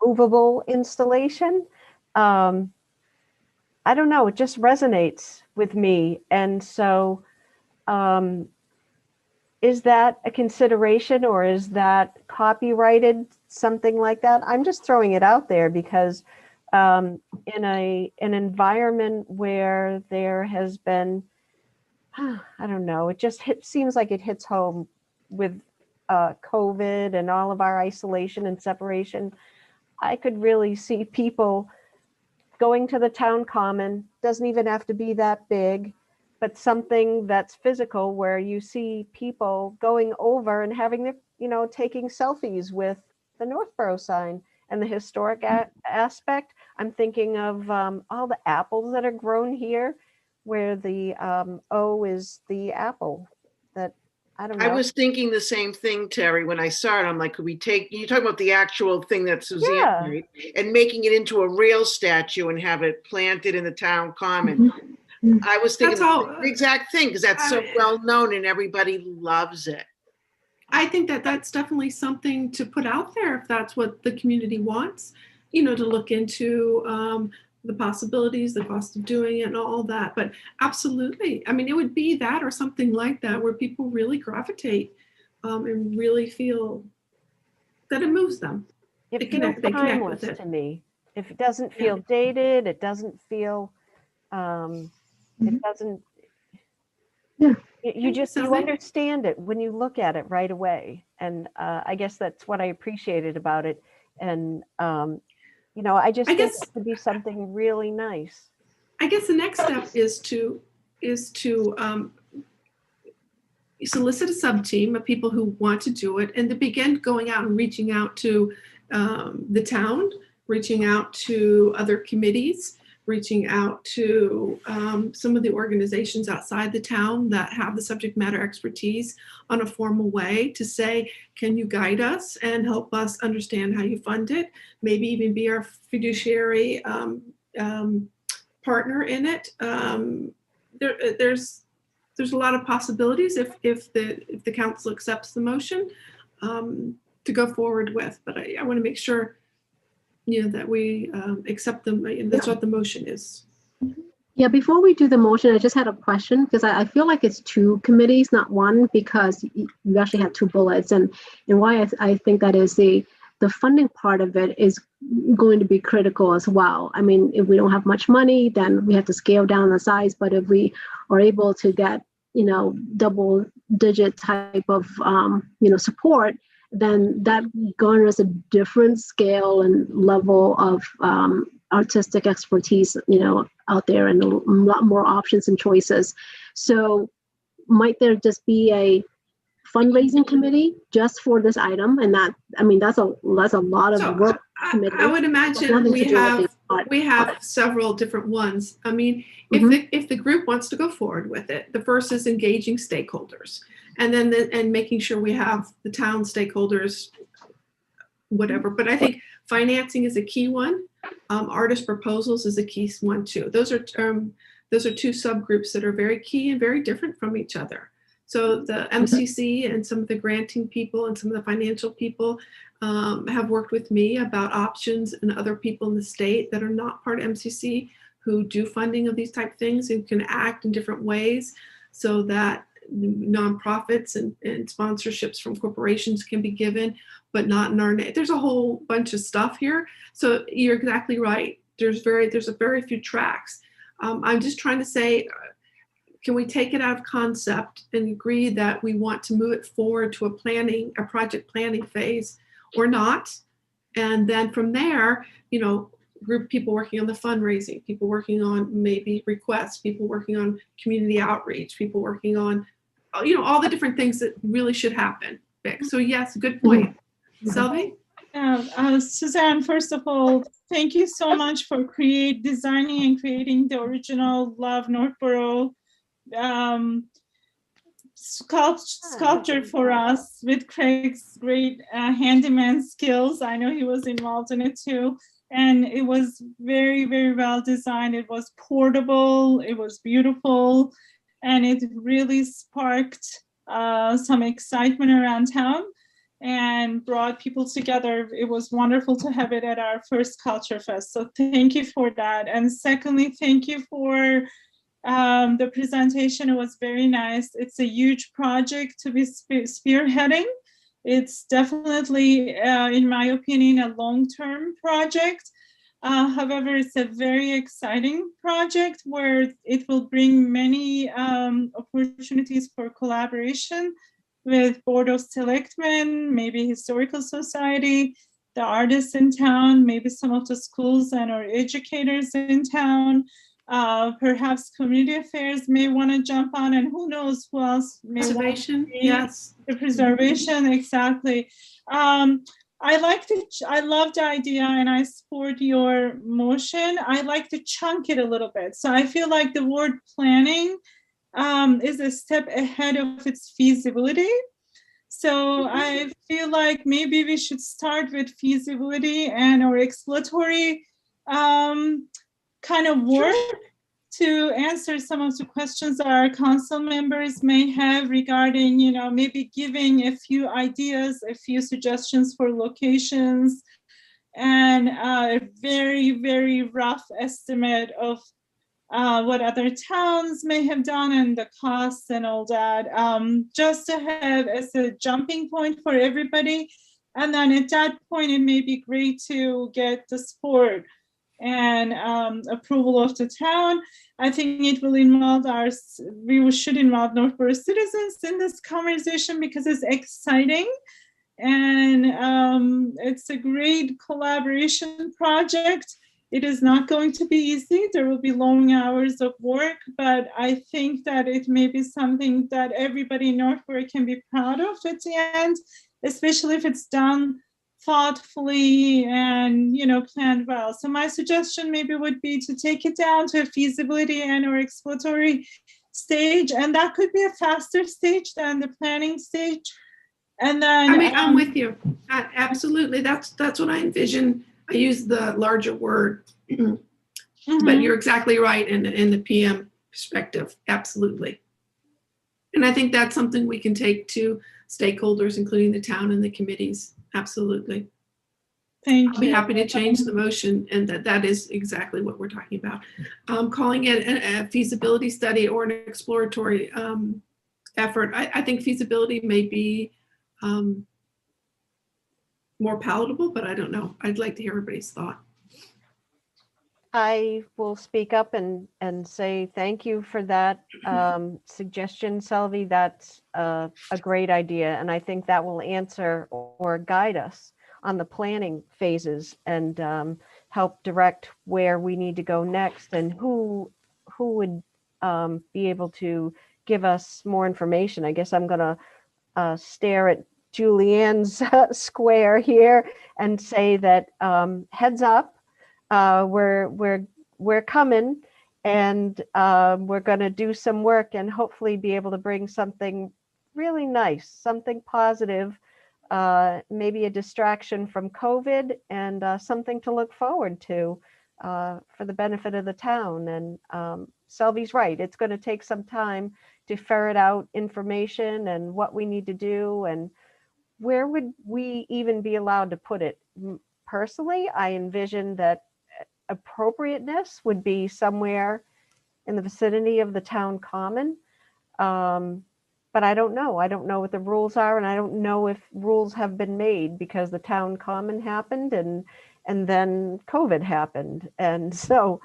movable installation. I don't know, it just resonates with me. And so is that a consideration, or is that copyrighted, something like that? I'm just throwing it out there because in an environment where there has been, I don't know, it just seems like it hits home with COVID and all of our isolation and separation. I could really see people going to the town common, doesn't even have to be that big, but something that's physical where you see people going over and having their, you know, taking selfies with the Northborough sign and the historic aspect. I'm thinking of all the apples that are grown here, where the O is the apple. That, I don't know. I was thinking the same thing, Terry, when I saw it. I'm like, could we take, you talking about the actual thing that Suzanne Yeah. made, and making it into a real statue and have it planted in the town common. I was thinking That's all. the exact thing, because that's so well known and everybody loves it. I think that that's definitely something to put out there if that's what the community wants, you know, to look into the possibilities, the cost of doing it and all that. But absolutely, I mean, it would be that or something like that where people really gravitate and really feel that it moves them. It They feels connect with timeless it. to me. If it doesn't feel dated, it doesn't feel, it doesn't, Yeah. you understand it when you look at it right away. And I guess that's what I appreciated about it. And, you know, I think it could be something really nice. I guess the next step is to solicit a sub-team of people who want to do it, and to begin going out and reaching out to the town, reaching out to other committees, reaching out to some of the organizations outside the town that have the subject matter expertise on a formal way to say, can you guide us and help us understand how you fund it? Maybe even be our fiduciary partner in it. There's a lot of possibilities if the council accepts the motion to go forward with. But I want to make sure, you know, that we accept them. That's what the motion is. Yeah, before we do the motion, I just had a question because I feel like it's two committees, not one, because you actually have two bullets. And why I think that is the funding part of it is going to be critical as well. I mean, if we don't have much money, then we have to scale down the size. But if we are able to get, double digit type of, support, then that garners a different scale and level of artistic expertise, out there, and a lot more options and choices. So might there just be a fundraising committee just for this item? And that's a lot of So work. I would imagine we have several different ones. I mean, if the group wants to go forward with it, the first is engaging stakeholders, and then and making sure we have the town stakeholders, whatever. But I think financing is a key one. Artist proposals is a key one too. Those are two subgroups that are very key and very different from each other. So the MCC and some of the granting people and some of the financial people have worked with me about options, and other people in the state that are not part of MCC who do funding of these type of things and can act in different ways so that nonprofits and sponsorships from corporations can be given, but not in our name. There's a whole bunch of stuff here. So you're exactly right. There's a very few tracks. I'm just trying to say, can we take it out of concept and agree that we want to move it forward to a project planning phase or not? And then from there, group people working on the fundraising, people working on maybe requests, people working on community outreach, people working on, all the different things that really should happen. So yes, good point. Selby? Suzanne, first of all, thank you so much for designing and creating the original Love Northborough sculpture for us with Craig's great handyman skills. I know he was involved in it too. And it was very, very well designed. It was portable, it was beautiful, and it really sparked some excitement around town and brought people together. It was wonderful to have it at our first Culture Fest. So thank you for that. And secondly, thank you for the presentation. It was very nice. It's a huge project to be spearheading. It's definitely, in my opinion, a long-term project. However, it's a very exciting project where it will bring many opportunities for collaboration with Board of Selectmen, maybe Historical Society, the artists in town, maybe some of the schools and our educators in town. Perhaps community affairs may want to jump on, and who knows who else may Preservation, yes. The preservation, exactly. I love the idea, and I support your motion. I like to chunk it a little bit. So I feel like the word planning is a step ahead of its feasibility. So I feel like maybe we should start with feasibility and or exploratory kind of work to answer some of the questions that our council members may have regarding, maybe giving a few ideas, a few suggestions for locations, and a very, very rough estimate of what other towns may have done and the costs and all that, just to have as a jumping point for everybody. And then at that point, it may be great to get the support and approval of the town. I think it will involve we should involve Northborough citizens in this conversation because it's exciting. And it's a great collaboration project. It is not going to be easy. There will be long hours of work, but I think that it may be something that everybody in Northborough can be proud of at the end, especially if it's done thoughtfully and planned well. So my suggestion maybe would be to take it down to a feasibility and or exploratory stage, and that could be a faster stage than the planning stage. And then I'm with you. Absolutely, that's what I envision. I use the larger word, but you're exactly right in the PM perspective. Absolutely. And I think that's something we can take to stakeholders, including the town and the committees. Absolutely. Thank I'll be you. happy to change the motion, and that is exactly what we're talking about. Calling it a feasibility study or an exploratory effort. I think feasibility may be more palatable, but I don't know. I'd like to hear everybody's thought. I will speak up and say thank you for that suggestion, Selvi. That's a great idea. And I think that will answer or guide us on the planning phases and help direct where we need to go next and who would be able to give us more information. I guess I'm going to stare at Julianne's square here and say that heads up, we're coming, and we're going to do some work and hopefully be able to bring something really nice, something positive, maybe a distraction from COVID, and something to look forward to for the benefit of the town. And Selvi's right, it's going to take some time to ferret out information and what we need to do and where would we even be allowed to put it. Personally, I envision that appropriateness would be somewhere in the vicinity of the town common. But I don't know. I don't know what the rules are, and I don't know if rules have been made because the town common happened and then COVID happened. And so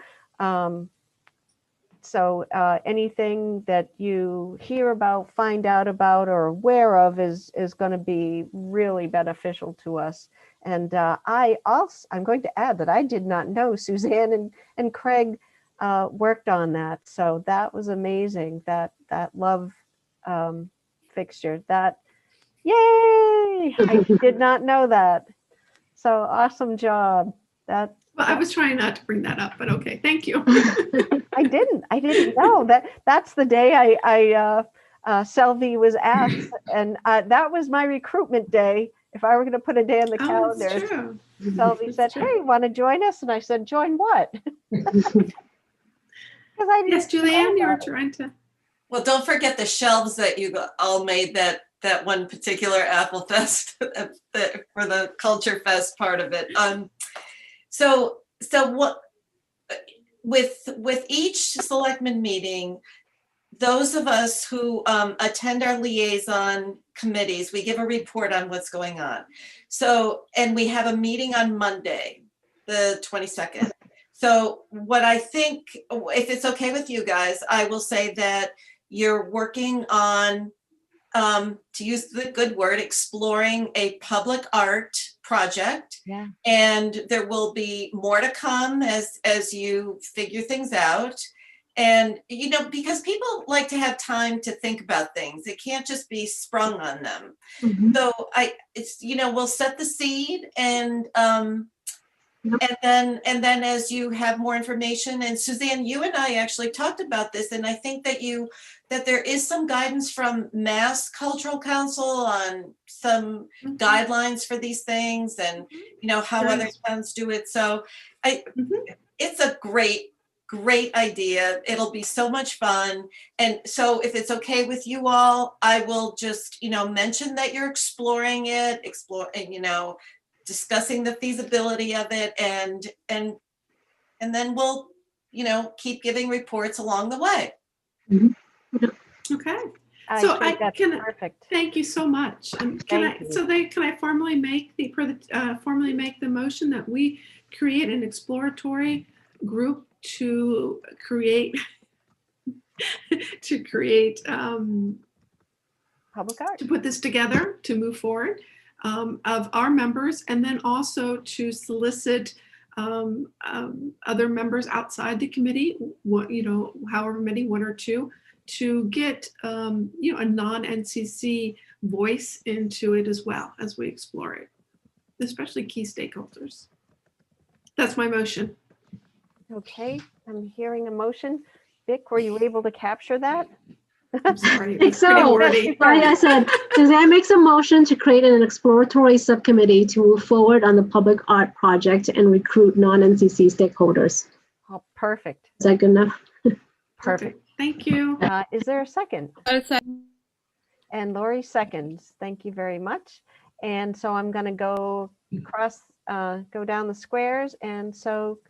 anything that you hear about, find out about, or aware of is going to be really beneficial to us. And I'm going to add that I did not know Suzanne and Craig worked on that. So that was amazing. That love fixture. That, yay! I did not know that. So awesome job. Well, I was trying not to bring that up, but okay, thank you. I didn't know that's the day Selvi was asked, and that was my recruitment day. If I were going to put a day on the calendar, That's true. Selvi said, true. "Hey, want to join us?" And I said, "Join what?" Yes, Julianne, you were trying to. Well, don't forget the shelves that you all made that one particular Apple Fest for the Culture Fest part of it. So what with each selectman meeting, those of us who attend our liaison committees, we give a report on what's going on. So, and we have a meeting on Monday, the 22nd. So what I think, if it's okay with you guys, I will say that you're working on, to use the good word, exploring a public art project. Yeah. And there will be more to come as you figure things out. And, because people like to have time to think about things. It can't just be sprung on them. Mhm. So we'll set the seed and Yep. and then as you have more information, and Suzanne, you and I actually talked about this, and I think that there is some guidance from Mass Cultural Council on some guidelines for these things and, how Right. other towns do it. So Mhm. it's a great idea. It'll be so much fun. And so if it's okay with you all, I will just, mention that you're exploring it, discussing the feasibility of it, and then we'll, keep giving reports along the way. Okay. I So think that's can perfect. thank you so much. Can Thank I you. can I formally make the motion that we create an exploratory group to create Public art. to put this together to move forward, of our members, and then also to solicit other members outside the committee, however many, one or two, to get a non-NCC voice into it as well as we explore it, especially key stakeholders. That's my motion. Okay, I'm hearing a motion. Vic, were you able to capture that? I'm sorry. I think It's pretty so. wordy. Like I said, Suzanne makes a motion to create an exploratory subcommittee to move forward on the public art project and recruit non-NCC stakeholders. Oh, perfect. Is that good enough? Perfect. Okay, thank you. Is there a second? And Lori seconds. Thank you very much. And so I'm going to go across go down the squares. And so,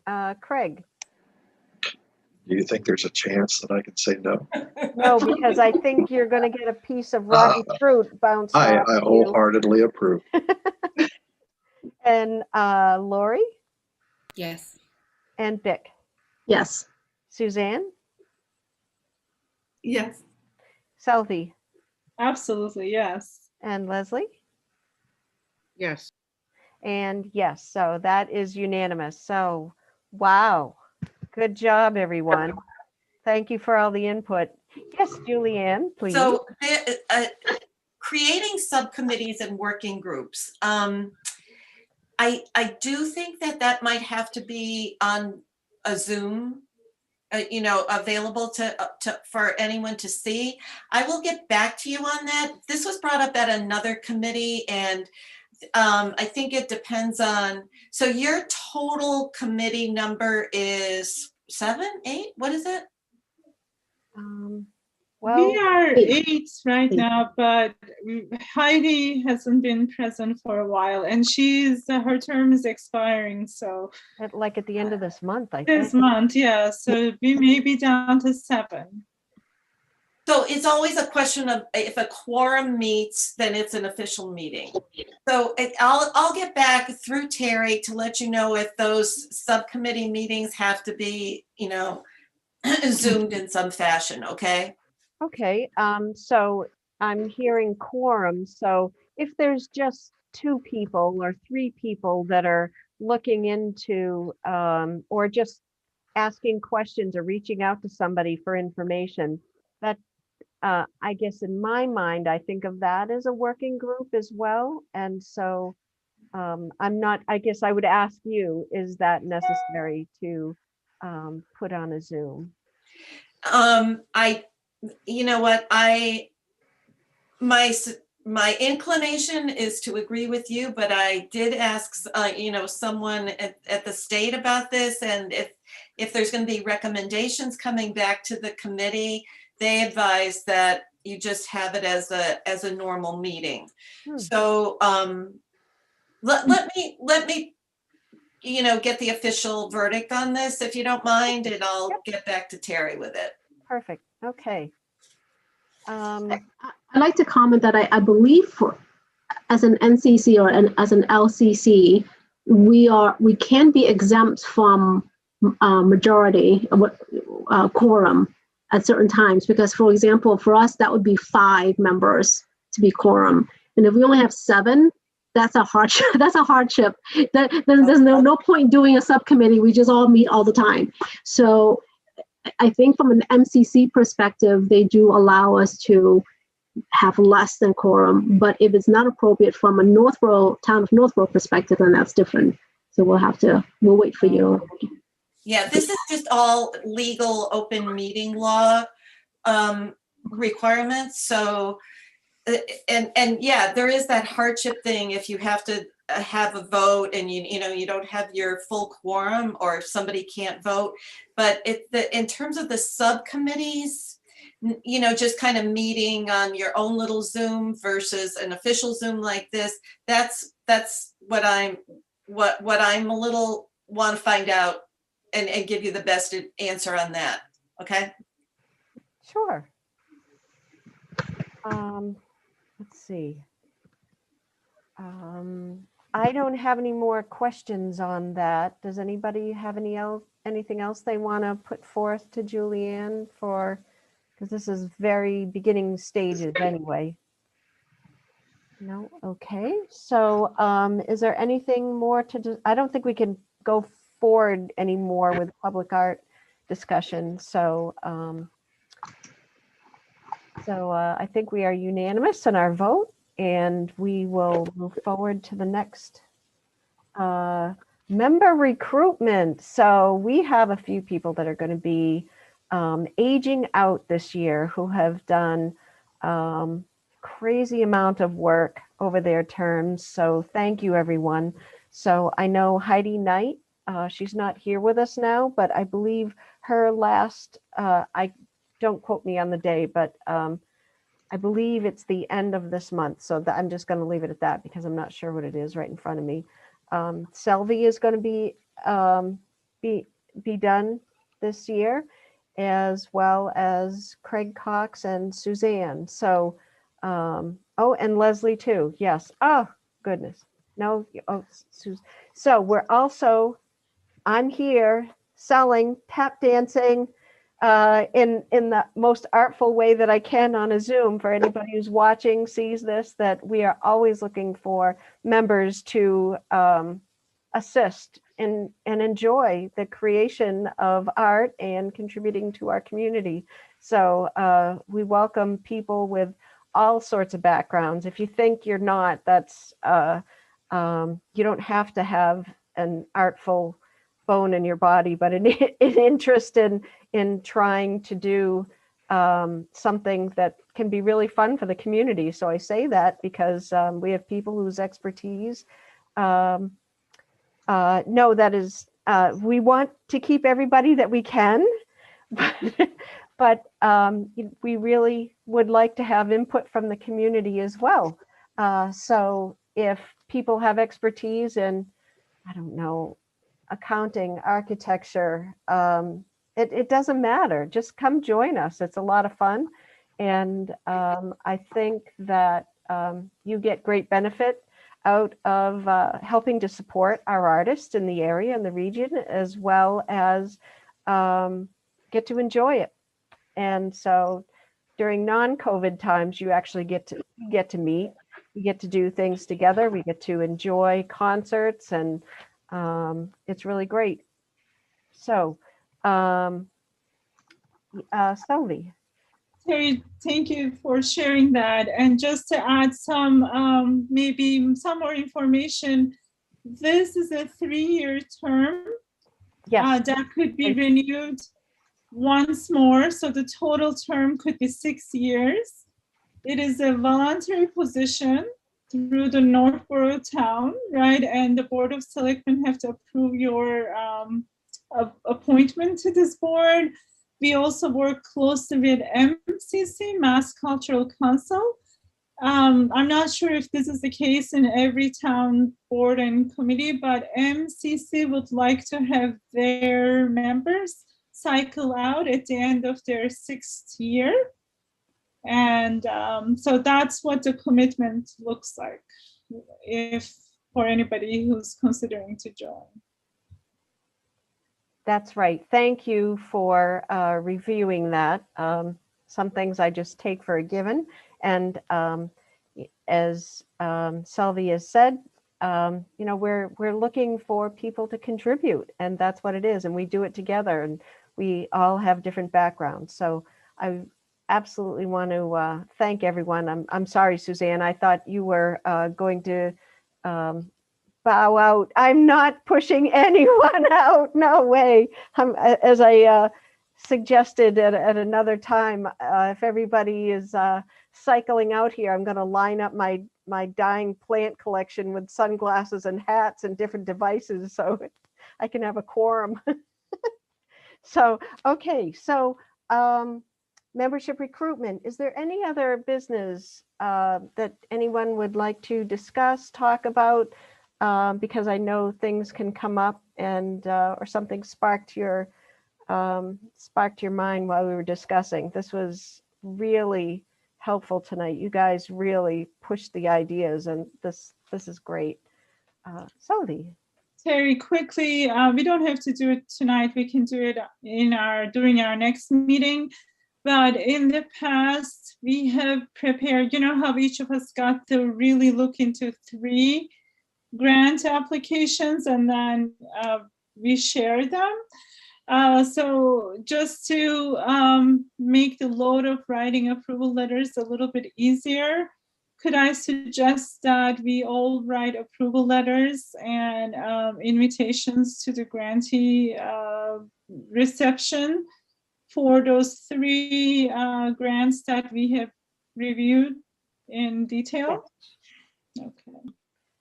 Craig, Do you think there's a chance that I can say no? no, because I think you're going to get a piece of rotten fruit bounced I off you. wholeheartedly approve. And Lori Yes. and Vic. Yes. Suzanne, Yes. Southie, Absolutely, yes. and Leslie. Yes. And yes, so that is unanimous. So, wow. Good job, everyone. Thank you for all the input. Yes, Julianne, please. So creating subcommittees and working groups. I do think that might have to be on a Zoom, available to for anyone to see. I will get back to you on that. This was brought up at another committee, and I think it depends on, so your total committee number is 7, 8? What is it? Well, We are 8 right Eight. now, but Heidi hasn't been present for a while, and her term is expiring, so at the end of this month, I this think. month, yeah, so we may be down to 7. So it's always a question of if a quorum meets, then it's an official meeting. So I'll get back through Terry to let you know if those subcommittee meetings have to be, Zoomed in some fashion, okay? Okay, so I'm hearing quorum. So if there's just 2 people or 3 people that are looking into or just asking questions or reaching out to somebody for information, that I guess in my mind, I think of that as a working group as well. And so I guess I would ask you, is that necessary to put on a Zoom? You know what, my inclination is to agree with you, but I did ask, someone at the state about this, and if there's going to be recommendations coming back to the committee, they advise that you just have it as a normal meeting. So let me get the official verdict on this, if you don't mind, and I'll get back to Terry with it. Perfect. Okay. I'd like to comment that I believe as an NCC or as an LCC, we can be exempt from majority quorum at certain times, because, for example, for us that would be 5 members to be quorum, and if we only have 7, that's a hardship. That's a hardship. Then there's no point doing a subcommittee. We just all meet all the time. So I think from an MCC perspective, they do allow us to have less than quorum, but if it's not appropriate from a town of Northborough perspective, then that's different. So we'll wait for you. Yeah, this is just all legal open meeting law requirements. So, and yeah, there is that hardship thing if you have to have a vote and you don't have your full quorum, or if somebody can't vote. But in terms of the subcommittees, just kind of meeting on your own little Zoom versus an official Zoom like this, that's what I'm a little want to find out and give you the best answer on that. Okay. Sure. Let's see. I don't have any more questions on that. Does anybody have anything else they want to put forth to Julianne because this is very beginning stages anyway? No? Okay. So is there anything more I don't think we can go forward anymore with public art discussion. So I think we are unanimous in our vote, and we will move forward to the next member recruitment. So we have a few people that are going to be aging out this year who have done crazy amount of work over their terms. So thank you, everyone. So I know Heidi Knight, she's not here with us now, but I believe her last, don't quote me on the day, but I believe it's the end of this month. So I'm just going to leave it at that because I'm not sure what it is right in front of me. Selby is going to be done this year, as well as Craig Cox and Suzanne. So, oh, and Leslie too. Yes. Oh, goodness. No. Oh, so I'm here selling tap dancing in the most artful way that I can on a Zoom. For anybody who's watching, sees this, that we are always looking for members to assist and enjoy the creation of art and contributing to our community. So we welcome people with all sorts of backgrounds. If you think you're not, that's you don't have to have an artful bone in your body, but an interest in trying to do something that can be really fun for the community. So I say that because we have people whose expertise no, that is, we want to keep everybody that we can, but we really would like to have input from the community as well. So if people have expertise in, I don't know, accounting, architecture, it doesn't matter. Just come join us. It's a lot of fun. And I think that you get great benefit out of helping to support our artists in the area and the region, as well as get to enjoy it. And so during non-COVID times, you actually get to meet, we get to do things together, we get to enjoy concerts, and it's really great. So, Sylvie. Terry, thank you for sharing that. And just to add some, maybe some more information, this is a 3-year term Yes. that could be renewed once more. So the total term could be 6 years. It is a voluntary position through the Northborough town, right? And the Board of Selectmen have to approve your appointment to this board. We also work closely with MCC, Mass Cultural Council. I'm not sure if this is the case in every town board and committee, but MCC would like to have their members cycle out at the end of their 6th year. And so that's what the commitment looks like, if for anybody who's considering to join. That's right. Thank you for reviewing that. Some things I just take for a given. And as Sylvia said, you know, we're looking for people to contribute, and that's what it is. And we do it together, and we all have different backgrounds. So I absolutely want to thank everyone. I'm sorry, Suzanne, I thought you were going to bow out. I'm not pushing anyone out. No way. As I suggested at another time, if everybody is cycling out here, I'm going to line up my dying plant collection with sunglasses and hats and different devices so I can have a quorum. So, okay. So, membership recruitment. Is there any other business that anyone would like to discuss, talk about? Because I know things can come up and or something sparked your mind while we were discussing. This was really helpful tonight. You guys really pushed the ideas, and this is great. Sylvie. Terry, quickly, we don't have to do it tonight. We can do it during our next meeting. But in the past, we have prepared, you know how each of us got to really look into 3 grant applications, and then we share them. So just to make the load of writing approval letters a little bit easier, could I suggest that we all write approval letters and invitations to the grantee reception for those 3 grants that we have reviewed in detail? Okay.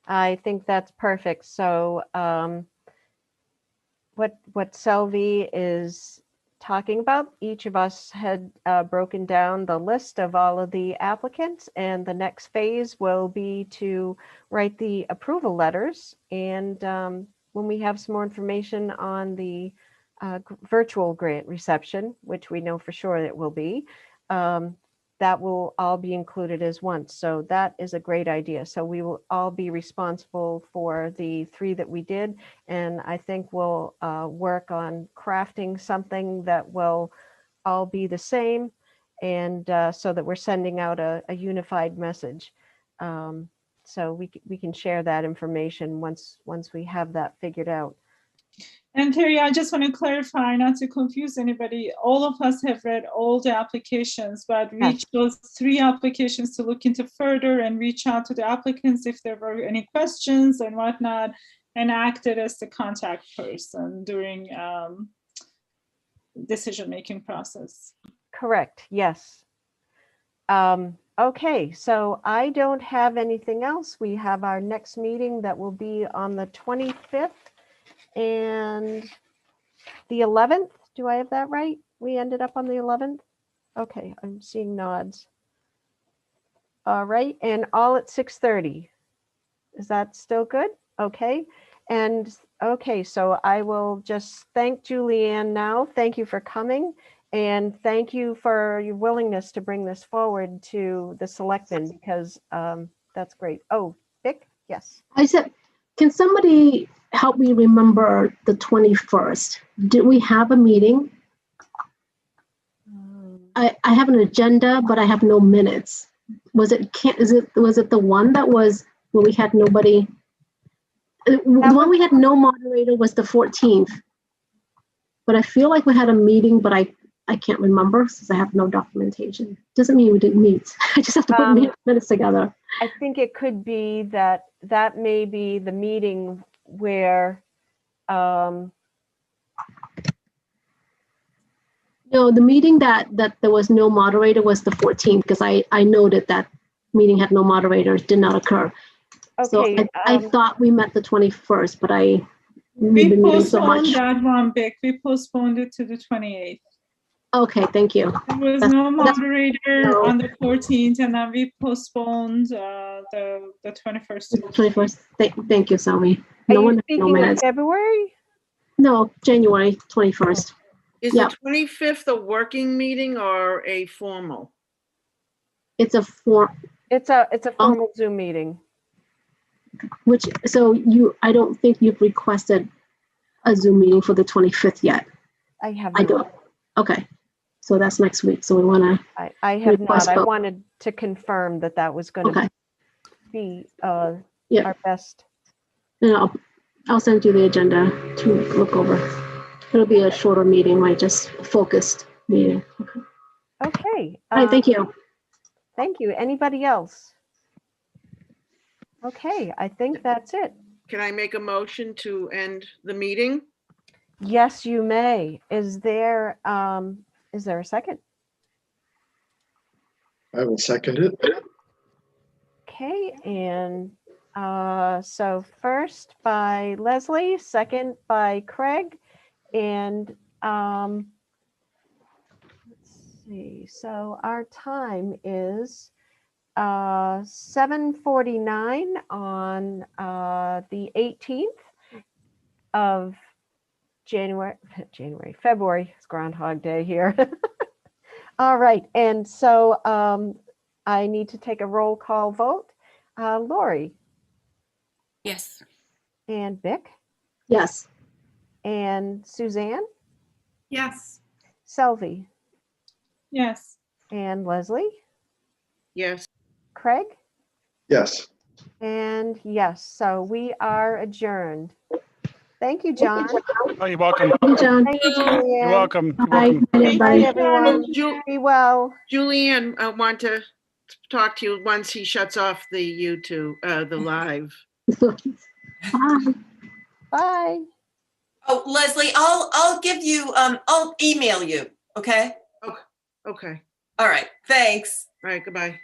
I think that's perfect. So what Sylvie is talking about. Each of us had broken down the list of all of the applicants, and the next phase will be to write the approval letters. And when we have some more information on the virtual grant reception, which we know for sure it will be, that will all be included as one. So that is a great idea. So we will all be responsible for the 3 that we did. And I think we'll work on crafting something that will all be the same, and so that we're sending out a unified message. So we can share that information once we have that figured out. And Terry, I just want to clarify, not to confuse anybody, all of us have read all the applications, but we Yes. chose 3 applications to look into further and reach out to the applicants if there were any questions and whatnot, and acted as the contact person during decision-making process. Correct, yes. Okay, so I don't have anything else. We have our next meeting that will be on the 25th and the 11th. Do I have that right? We ended up on the 11th? Okay, I'm seeing nods. All right, and all at 6:30. Is that still good? Okay, and okay, so I will just thank Julianne now. Thank you for coming, and thank you for your willingness to bring this forward to the selectmen, because that's great. Oh, Vic, yes. I said, can somebody help me remember the 21st? Did we have a meeting? I have an agenda, but I have no minutes. Was it the one that was where we had nobody? The one we had no moderator was the 14th. But I feel like we had a meeting, but I can't remember since I have no documentation. Doesn't mean we didn't meet. I just have to put minutes together. I think it could be that may be the meeting where No, the meeting that there was no moderator was the 14th, because I noted that meeting had no moderators, did not occur. So okay, I thought we met the 21st, but we've We been meeting so postponed much. that one, Vic. We postponed it to the 28th. Okay, thank you. There was That's- no moderator no. on the 14th, and then we postponed the 21st. to the 21st. Thank you, Selmy. are No you one, no speaking of minutes. February? No, January 21st. Is Yeah. the 25th a working meeting or a formal? It's a form, It's a formal Zoom meeting. I don't think you've requested a Zoom meeting for the 25th yet. I have I not. don't. Okay. So that's next week. So we want to, I have not. request I vote. wanted to confirm that was going to okay. be Yeah. our best. And I'll send you the agenda to look over. It'll be a shorter meeting, right? Just a focused meeting. Okay. Okay. All right. Thank you. Thank you. Anybody else? Okay, I think that's it. Can I make a motion to end the meeting? Yes, you may. Is there a second? I will second it. Okay, and so first by Leslie, second by Craig, and let's see. So our time is 7:49 on the 18th of February. It's Groundhog Day here. All right, and so I need to take a roll call vote. Lori Yes. and Vic Yes. and Suzanne, Yes. Selvey Yes. and Leslie, Yes. Craig, Yes. and yes, so we are adjourned. Thank you, John. Oh, you're welcome. Thank you, John. Thank you, Julianne. You're welcome. You're Bye. welcome. Bye, Bye, everybody. everyone. Be well. Julianne, I want to talk to you once he shuts off the YouTube, the live. Bye. Bye. Oh, Leslie, I'll give you, I'll email you, okay? Okay. All right, thanks. All right. Goodbye.